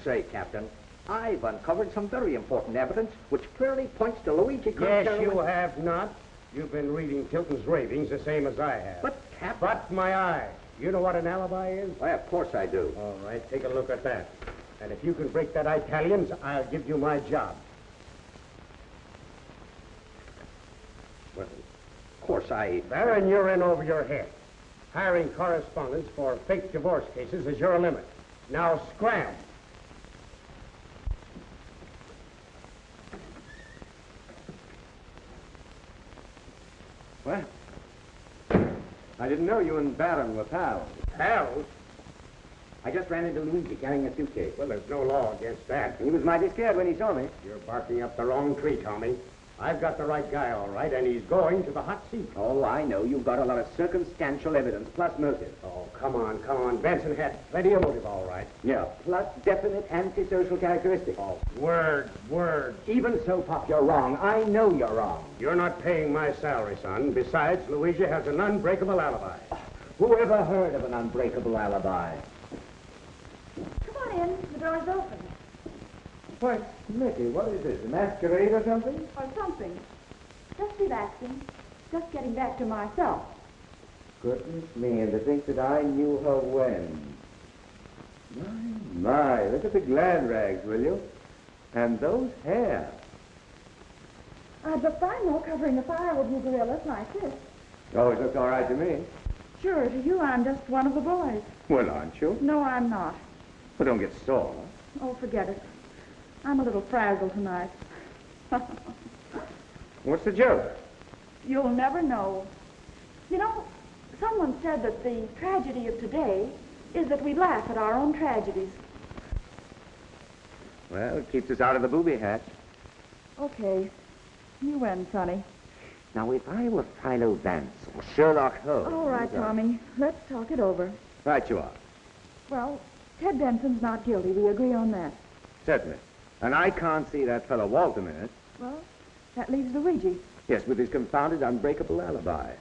Speaker 8: Say, Captain, I've uncovered some very important evidence which clearly points to Luigi Costello.
Speaker 4: Yes, you have not. You've been reading Tilton's ravings the same as I have.
Speaker 8: But, Captain...
Speaker 4: But my eye. You know what an alibi is?
Speaker 8: Why, of course I do.
Speaker 4: All right, take a look at that. And if you can break that Italians, I'll give you my job.
Speaker 8: Well, of course
Speaker 4: Baron, you're in over your head. Hiring correspondents for fake divorce cases is your limit. Now scram.
Speaker 3: Well, I didn't know you and Baron were pals.
Speaker 4: Pals?
Speaker 3: I just ran into Luigi carrying a suitcase.
Speaker 4: Well, there's no law against that.
Speaker 3: He was mighty scared when he saw me.
Speaker 4: You're barking up the wrong tree, Tommy. I've got the right guy, all right, and he's going to the hot seat.
Speaker 3: Oh, I know. You've got a lot of circumstantial evidence, plus motive.
Speaker 4: Oh, come on. Benson had plenty of motive, all right.
Speaker 3: Yeah, plus definite antisocial characteristics.
Speaker 4: Oh, word.
Speaker 3: Even so, Pop, you're wrong. I know you're wrong.
Speaker 4: You're not paying my salary, son. Besides, Luigi has an unbreakable alibi.
Speaker 3: Who ever heard of an unbreakable alibi?
Speaker 2: Come on in. The door's open.
Speaker 3: Why, Mickey, what is this, a masquerade or something?
Speaker 6: Or something. Just relaxing. Just getting back to myself.
Speaker 3: Goodness me, and to think that I knew her when. My, look at the glad rags, will you? And those hair.
Speaker 6: I'd look fine, though, covering the fire with you gorillas like this.
Speaker 3: Oh, it looks all right to me.
Speaker 6: Sure, to you, I'm just one of the boys.
Speaker 3: Well, aren't you?
Speaker 6: No, I'm not.
Speaker 3: Well, don't get sore.
Speaker 6: Oh, forget it. I'm a little frazzled tonight.
Speaker 3: What's the joke?
Speaker 6: You'll never know. You know, someone said that the tragedy of today is that we laugh at our own tragedies.
Speaker 3: Well, it keeps us out of the booby hatch.
Speaker 6: Okay. You win, Sonny.
Speaker 3: Now, if I were Philo Vance or Sherlock Holmes...
Speaker 6: All right, Tommy. Let's talk it over.
Speaker 3: Right you are.
Speaker 6: Well, Ted Benson's not guilty. We agree on that.
Speaker 3: Certainly. And I can't see that fellow Walter in it.
Speaker 6: Well, that leaves Luigi.
Speaker 3: Yes, with his confounded unbreakable alibi.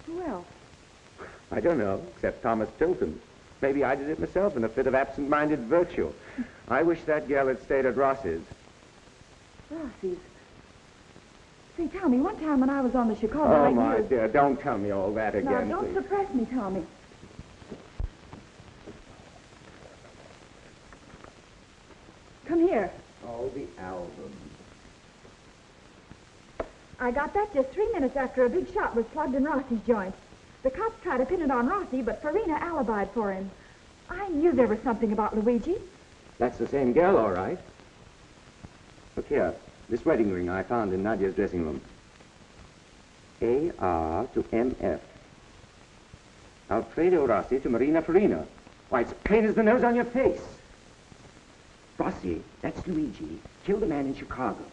Speaker 6: Who else?
Speaker 3: I don't know, except Thomas Tilton. Maybe I did it myself in a fit of absent-minded virtue. I wish that girl had stayed at Ross's.
Speaker 6: Ross's? See, Tommy, one time when I was on the Chicago...
Speaker 3: Oh, my dear, don't tell me all that again,
Speaker 6: Now, don't
Speaker 3: please.
Speaker 6: suppress me, Tommy. Come here.
Speaker 3: Oh, the album.
Speaker 6: I got that just 3 minutes after a big shot was plugged in Rossi's joint. The cops tried to pin it on Rossi, but Farina alibied for him. I knew there was something about Luigi.
Speaker 3: That's the same girl, all right. Look here, this wedding ring I found in Nadia's dressing room. A.R. to M.F. Alfredo Rossi to Marina Farina. Why, it's plain as the nose on your face. Rossi, that's Luigi, killed a man in Chicago.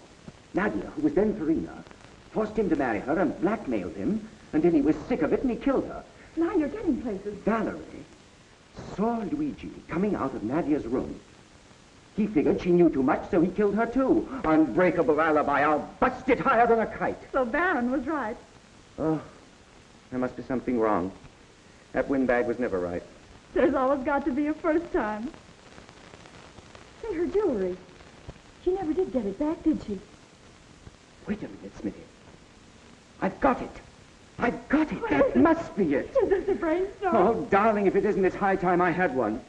Speaker 3: Nadia, who was then Farina, forced him to marry her and blackmailed him, and then he was sick of it and he killed her.
Speaker 6: Now you're getting places.
Speaker 3: Valerie saw Luigi coming out of Nadia's room. He figured she knew too much, so he killed her too. Unbreakable alibi. I'll bust it higher than a kite.
Speaker 6: So Baron was right.
Speaker 3: Oh, there must be something wrong. That windbag was never right.
Speaker 6: There's always got to be a first time. Say, her jewelry. She never did get it back, did she?
Speaker 3: Wait a minute, Smithy. I've got it. I've got it. That must be it.
Speaker 6: Is this a brainstorm?
Speaker 3: Oh, darling, if it isn't, it's high time I had one.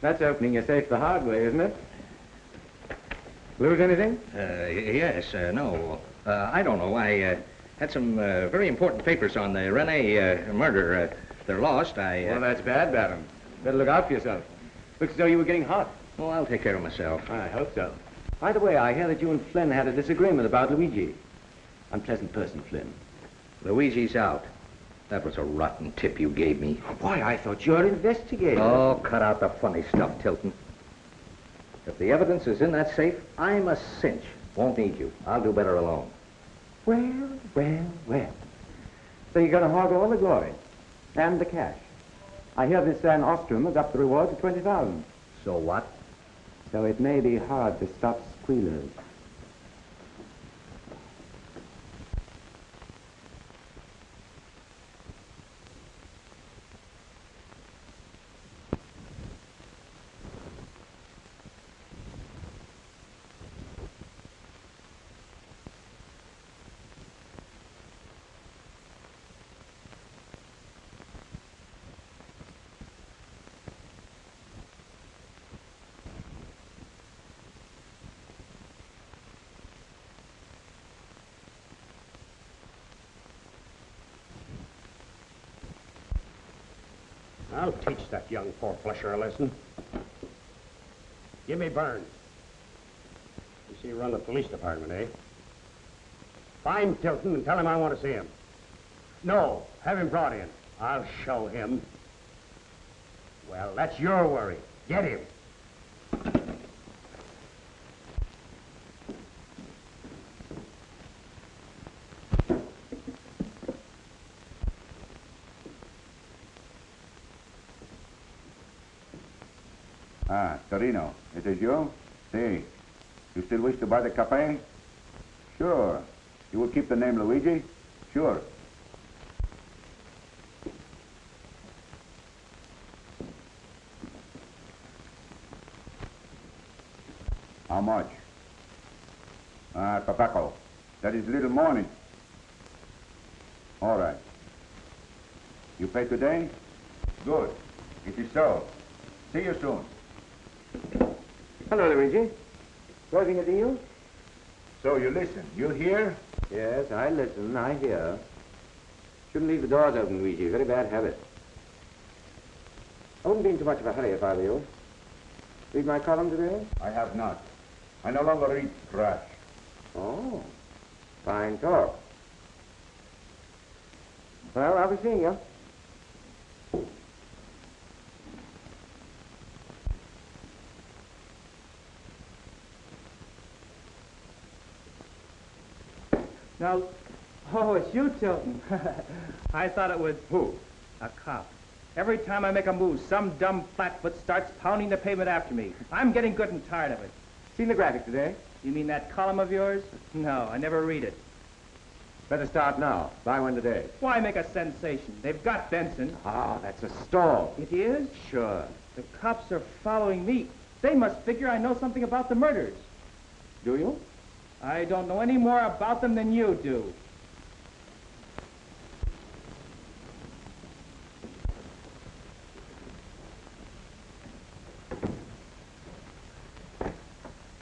Speaker 3: That's opening your safe the hard way, isn't it? Lose anything?
Speaker 8: Yes, no. I don't know. I had some very important papers on the Rene murder. They're lost.
Speaker 3: Well, that's bad, Baron. Better look out for yourself. Looks as though you were getting hot.
Speaker 8: Oh, I'll take care of myself.
Speaker 3: I hope so. By the way, I hear that you and Flynn had a disagreement about Luigi. Unpleasant person, Flynn.
Speaker 8: Luigi's out. That was a rotten tip you gave me.
Speaker 3: Why, I thought you were investigating.
Speaker 8: Oh, cut out the funny stuff, Tilton. If the evidence is in that safe, I'm a cinch. Won't need you. I'll do better alone.
Speaker 3: Well, well, well. So you're going to hog all the glory and the cash. I hear this Van Ostrom has upped the reward to 20,000.
Speaker 8: So what?
Speaker 3: So it may be hard to stop squealers.
Speaker 4: I'll teach that young four-flusher a lesson. Give me Burns. You see, run the police department, eh? Find Tilton and tell him I want to see him. No, have him brought in. I'll show him. Well, that's your worry. Get him.
Speaker 5: Ah, Torino, it is you? See, you still wish to buy the cafe? Sure. You will keep the name Luigi? Sure. How much? Ah, tobacco. That is little money. All right. You pay today? Good. It is so. See you soon.
Speaker 3: Hello, Luigi. Closing a deal?
Speaker 5: So you listen. You hear?
Speaker 3: Yes, I listen. I hear. Shouldn't leave the doors open, Luigi. Very bad habit. I wouldn't be in too much of a hurry if I were you. Read my column today?
Speaker 5: I have not. I no longer read trash.
Speaker 3: Oh, fine talk. Well, I'll be seeing you.
Speaker 13: Now, oh, it's you, Tilton. I thought it was...
Speaker 3: Who?
Speaker 13: A cop. Every time I make a move, some dumb flatfoot starts pounding the pavement after me. I'm getting good and tired of it.
Speaker 3: Seen the graphic today?
Speaker 13: You mean that column of yours? No, I never read it.
Speaker 3: Better start now. Buy one today.
Speaker 13: Why make a sensation? They've got Benson.
Speaker 3: Ah, that's a stall.
Speaker 13: It is?
Speaker 3: Sure.
Speaker 13: The cops are following me. They must figure I know something about the murders.
Speaker 3: Do you?
Speaker 13: I don't know any more about them than you do.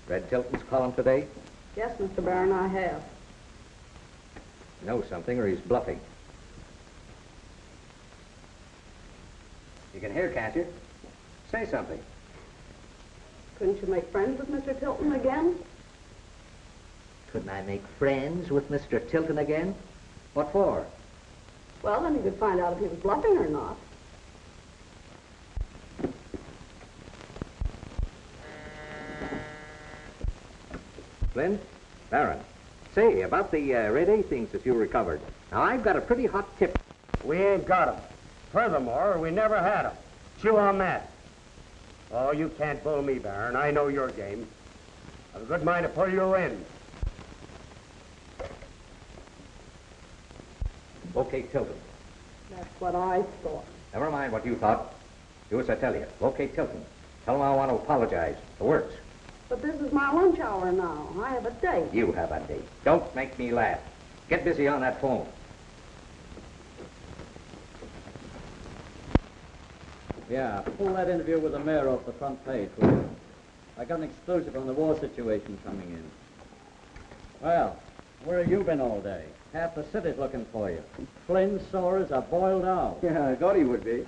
Speaker 8: Read Tilton's column today?
Speaker 7: Yes, Mr. Barron, I have.
Speaker 8: Know something, or he's bluffing. You can hear, can't you? Say something.
Speaker 7: Couldn't you make friends with Mr. Tilton again?
Speaker 8: Couldn't I make friends with Mr. Tilton again? What for?
Speaker 7: Well, then you could find out if he was bluffing or not.
Speaker 8: Flynn? Baron. Say, about the Red A things that you recovered. Now, I've got a pretty hot tip.
Speaker 4: We ain't got 'em. Furthermore, we never had 'em. Chew on that. Oh, you can't bull me, Baron. I know your game. I've a good mind to pull your end.
Speaker 8: Locate Tilton.
Speaker 7: That's what I thought.
Speaker 8: Never mind what you thought. Do as I tell you. Locate Tilton. Tell him I want to apologize. The works.
Speaker 7: But this is my lunch hour now. I have a date.
Speaker 8: You have a date. Don't make me laugh. Get busy on that phone.
Speaker 14: Yeah, pull that interview with the mayor off the front page, will you? I got an exclusive on the war situation coming in. Well, where have you been all day? Half the city's looking for you. Flynn's sores are boiled out.
Speaker 1: Yeah, I thought he would be.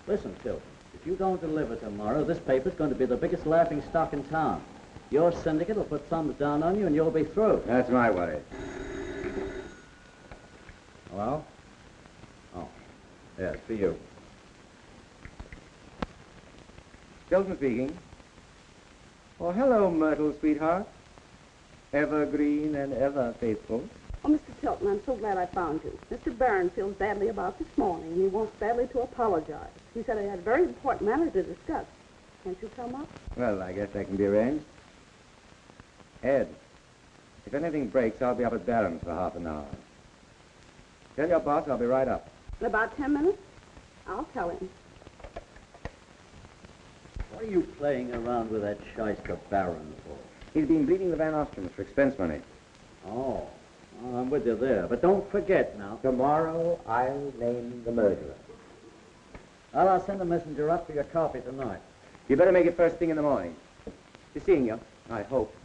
Speaker 14: Listen, Tilton, if you don't deliver tomorrow, this paper's going to be the biggest laughing stock in town. Your syndicate will put thumbs down on you and you'll be through.
Speaker 1: That's my worry.
Speaker 14: Hello? Oh, yes, for you.
Speaker 1: Tilton speaking. Oh, hello, Myrtle, sweetheart. Ever green and ever faithful.
Speaker 7: Oh, Mr. Tilton, I'm so glad I found you. Mr. Barron feels badly about this morning. He wants badly to apologize. He said he had a very important matter to discuss. Can't you come up?
Speaker 1: Well, I guess that can be arranged. Ed, if anything breaks, I'll be up at Barron's for half an hour. Tell your boss I'll be right up.
Speaker 7: In about 10 minutes? I'll tell him.
Speaker 14: What are you playing around with that shyster Baron for?
Speaker 1: He's been bleeding the Van Ostrums for expense money.
Speaker 14: Oh, I'm with you there. But don't forget now.
Speaker 3: Tomorrow, I'll name the murderer.
Speaker 14: Well, I'll send a messenger up for your coffee tonight.
Speaker 1: You better make it first thing in the morning. Be seeing you, I hope.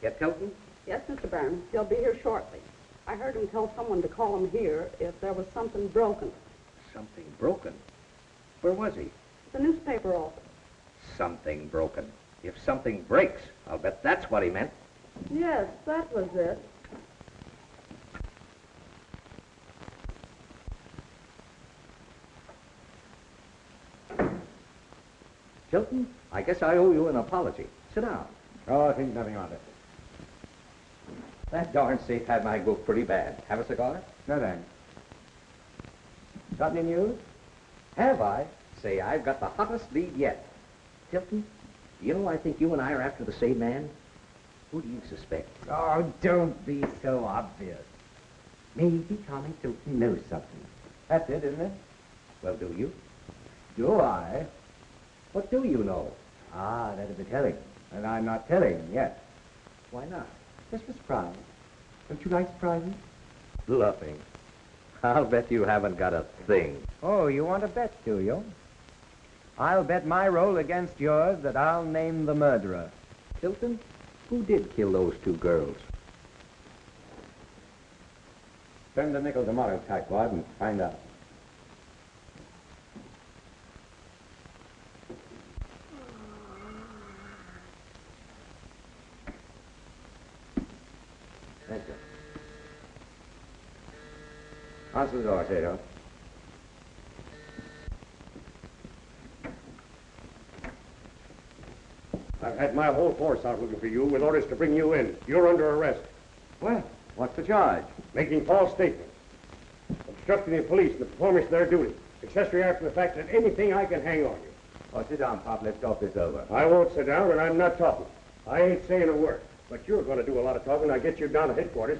Speaker 8: Get Tilton?
Speaker 7: Yes, Mr. Barron. He'll be here shortly. I heard him tell someone to call him here if there was something broken.
Speaker 8: Something broken? Where was he?
Speaker 7: The newspaper office.
Speaker 8: Something broken. If something breaks, I'll bet that's what he meant.
Speaker 7: Yes, that was it.
Speaker 8: Tilton, I guess I owe you an apology. Sit down.
Speaker 3: Oh, I think nothing of it.
Speaker 8: That darn safe had my book pretty bad. Have a cigar?
Speaker 3: No, thanks. Got any news?
Speaker 8: Have I? Say, I've got the hottest lead yet. Tilton, you know I think you and I are after the same man. Who do you suspect?
Speaker 3: Oh, don't be so obvious. Maybe Tommy Tilton knows something. That's it, isn't it?
Speaker 8: Well, do you?
Speaker 3: Do I?
Speaker 8: What do you know?
Speaker 3: Ah, that'd be telling. And I'm not telling yet.
Speaker 8: Why not?
Speaker 3: Just a surprise. Don't you like surprises?
Speaker 8: Bluffing. I'll bet you haven't got a thing.
Speaker 3: Oh, you want to bet, do you? I'll bet my roll against yours that I'll name the murderer.
Speaker 8: Tilton, who did kill those two girls?
Speaker 3: Spend a nickel tomorrow, tightwad, and find out.
Speaker 8: Thank you.
Speaker 3: Answer the door, Tato.
Speaker 4: I've had my whole force out looking for you with orders to bring you in. You're under arrest.
Speaker 3: Well, what's the charge?
Speaker 4: Making false statements. Obstructing the police in the performance of their duty. Accessory after the fact that anything I can hang on you.
Speaker 3: Oh, sit down, Pop. Let's talk this over.
Speaker 4: I won't sit down, and I'm not talking. I ain't saying a word. But you're going to do a lot of talking. I'll get you down to headquarters.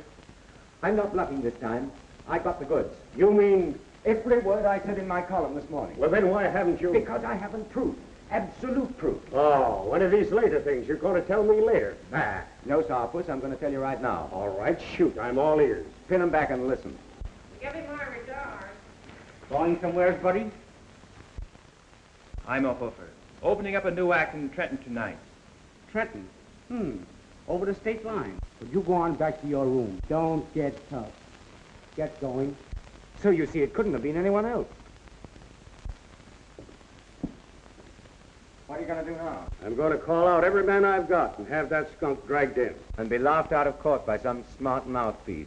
Speaker 3: I'm not bluffing this time. I got the goods.
Speaker 4: You mean...
Speaker 3: Every word I said in my column this morning.
Speaker 4: Well, then why haven't you...
Speaker 3: Because I haven't proof. Absolute proof.
Speaker 4: Oh, one of these later things you're going to tell me later.
Speaker 3: Bah. No, Sourpuss. I'm going to tell you right now.
Speaker 4: All right, shoot. I'm all ears.
Speaker 3: Pin him back and listen.
Speaker 2: Give him my regards.
Speaker 13: Going somewhere, buddy? I'm a hoofer. Opening up a new act in Trenton tonight.
Speaker 1: Trenton? Over the state line. Well, you go on back to your room. Don't get tough. Get going.
Speaker 3: So you see, it couldn't have been anyone else.
Speaker 1: What are you going to do now?
Speaker 4: I'm going to call out every man I've got and have that skunk dragged in.
Speaker 1: And be laughed out of court by some smart mouthpiece.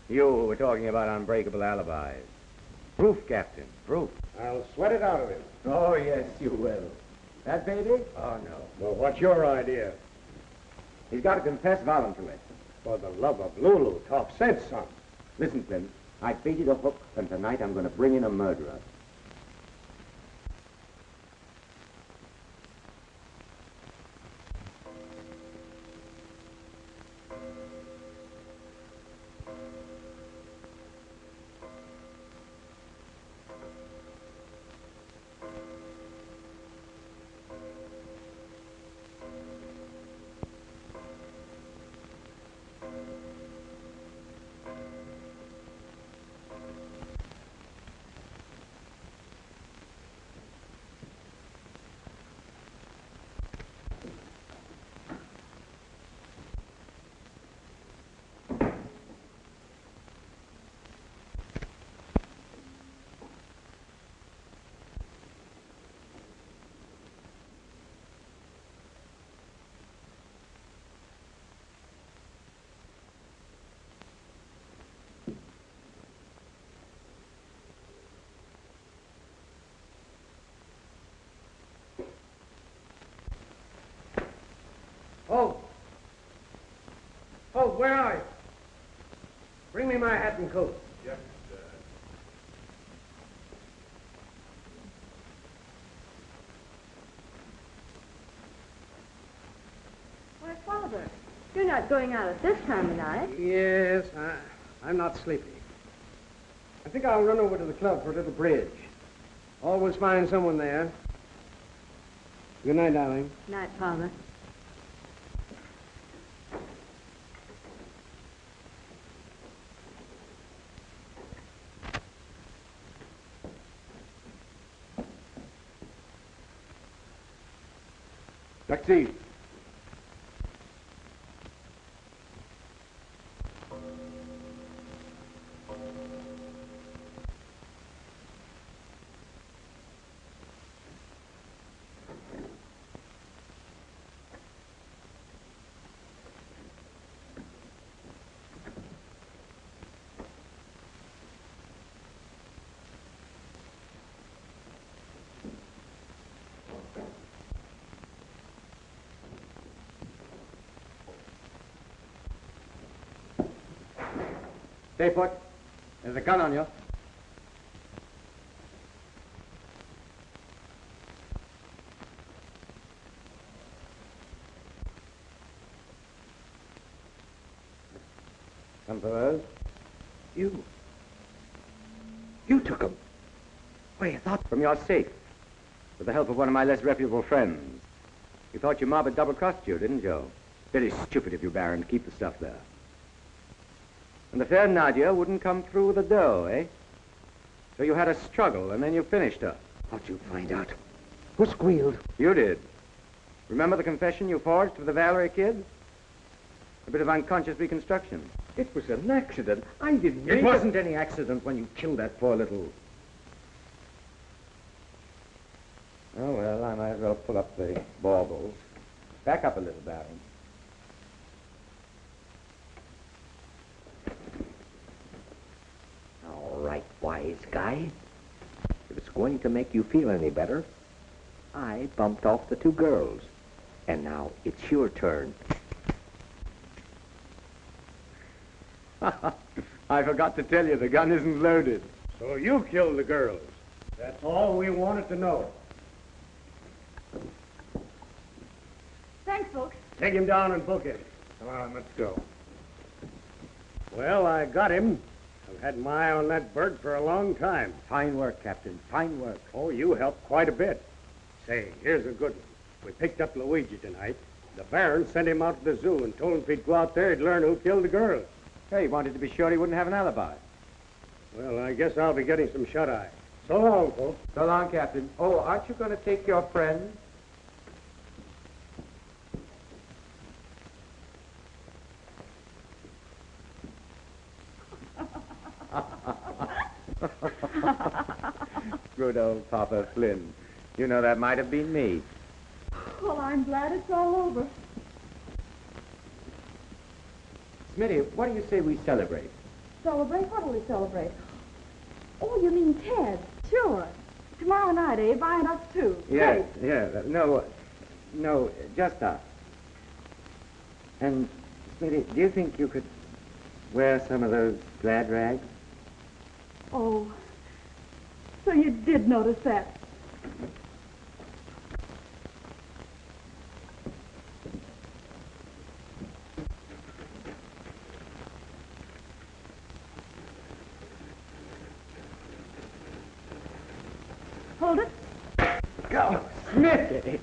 Speaker 1: You who were talking about unbreakable alibis. Proof, Captain, proof.
Speaker 4: I'll sweat it out of him.
Speaker 1: Oh, yes, you will. That baby? Oh, no.
Speaker 4: Well, what's your idea?
Speaker 1: He's got to confess voluntarily.
Speaker 4: For the love of Lulu, talk sense, son.
Speaker 3: Listen, Flynn, I baited a hook, and tonight I'm going to bring in a murderer.
Speaker 9: Holt, where are you? Bring me my hat and coat.
Speaker 12: Yes, sir.
Speaker 6: Why, Father, you're not going out at this time of night.
Speaker 9: Yes, I'm not sleepy. I think I'll run over to the club for a little bridge. Always find someone there. Good night, darling.
Speaker 6: Night, Father.
Speaker 5: Taxi.
Speaker 9: Stay put. There's a gun on you.
Speaker 1: Come for us?
Speaker 3: You took him. Why, you thought...
Speaker 1: From your safe. With the help of one of my less reputable friends. You thought your mob had double-crossed you, didn't you? Very stupid of you, Baron, to keep the stuff there. And the fair Nadia wouldn't come through with the dough, eh? So you had a struggle, and then you finished her.
Speaker 3: How'd you find out? Who squealed?
Speaker 1: You did. Remember the confession you forged for the Valerie kid? A bit of unconscious reconstruction.
Speaker 3: It was an accident. I didn't
Speaker 1: It wasn't any accident when you killed that poor little... Oh, well, I might as well pull up the baubles. Back up a little, Baron.
Speaker 3: All right, wise guy. If it's going to make you feel any better, I bumped off the two girls. And now it's your turn.
Speaker 1: I forgot to tell you, the gun isn't loaded.
Speaker 4: So you killed the girls. That's all we wanted to know.
Speaker 6: Thanks, folks.
Speaker 4: Take him down and book him.
Speaker 5: Come on, let's go.
Speaker 4: Well, I got him. I've had my eye on that bird for a long time.
Speaker 1: Fine work, Captain. Fine work.
Speaker 4: Oh, you helped quite a bit. Say, here's a good one. We picked up Luigi tonight. The Baron sent him out to the zoo and told him if he'd go out there, he'd learn who killed the girls.
Speaker 1: Hey, he wanted to be sure he wouldn't have an alibi.
Speaker 4: Well, I guess I'll be getting some shut-eye. So long, folks.
Speaker 1: So long, Captain. Oh, aren't you going to take your friend? Good old Papa Flynn. You know, that might have been me.
Speaker 6: Well, I'm glad it's all over.
Speaker 3: Smitty, what do you say we celebrate?
Speaker 6: Celebrate? What'll we celebrate? Oh, you mean Ted? Sure. Tomorrow night, Abe, I and us too.
Speaker 3: Yes, yeah. No, just us. And, Smitty, do you think you could wear some of those glad rags?
Speaker 6: Oh, so you did notice that. Hold it.
Speaker 3: Go, Smithy!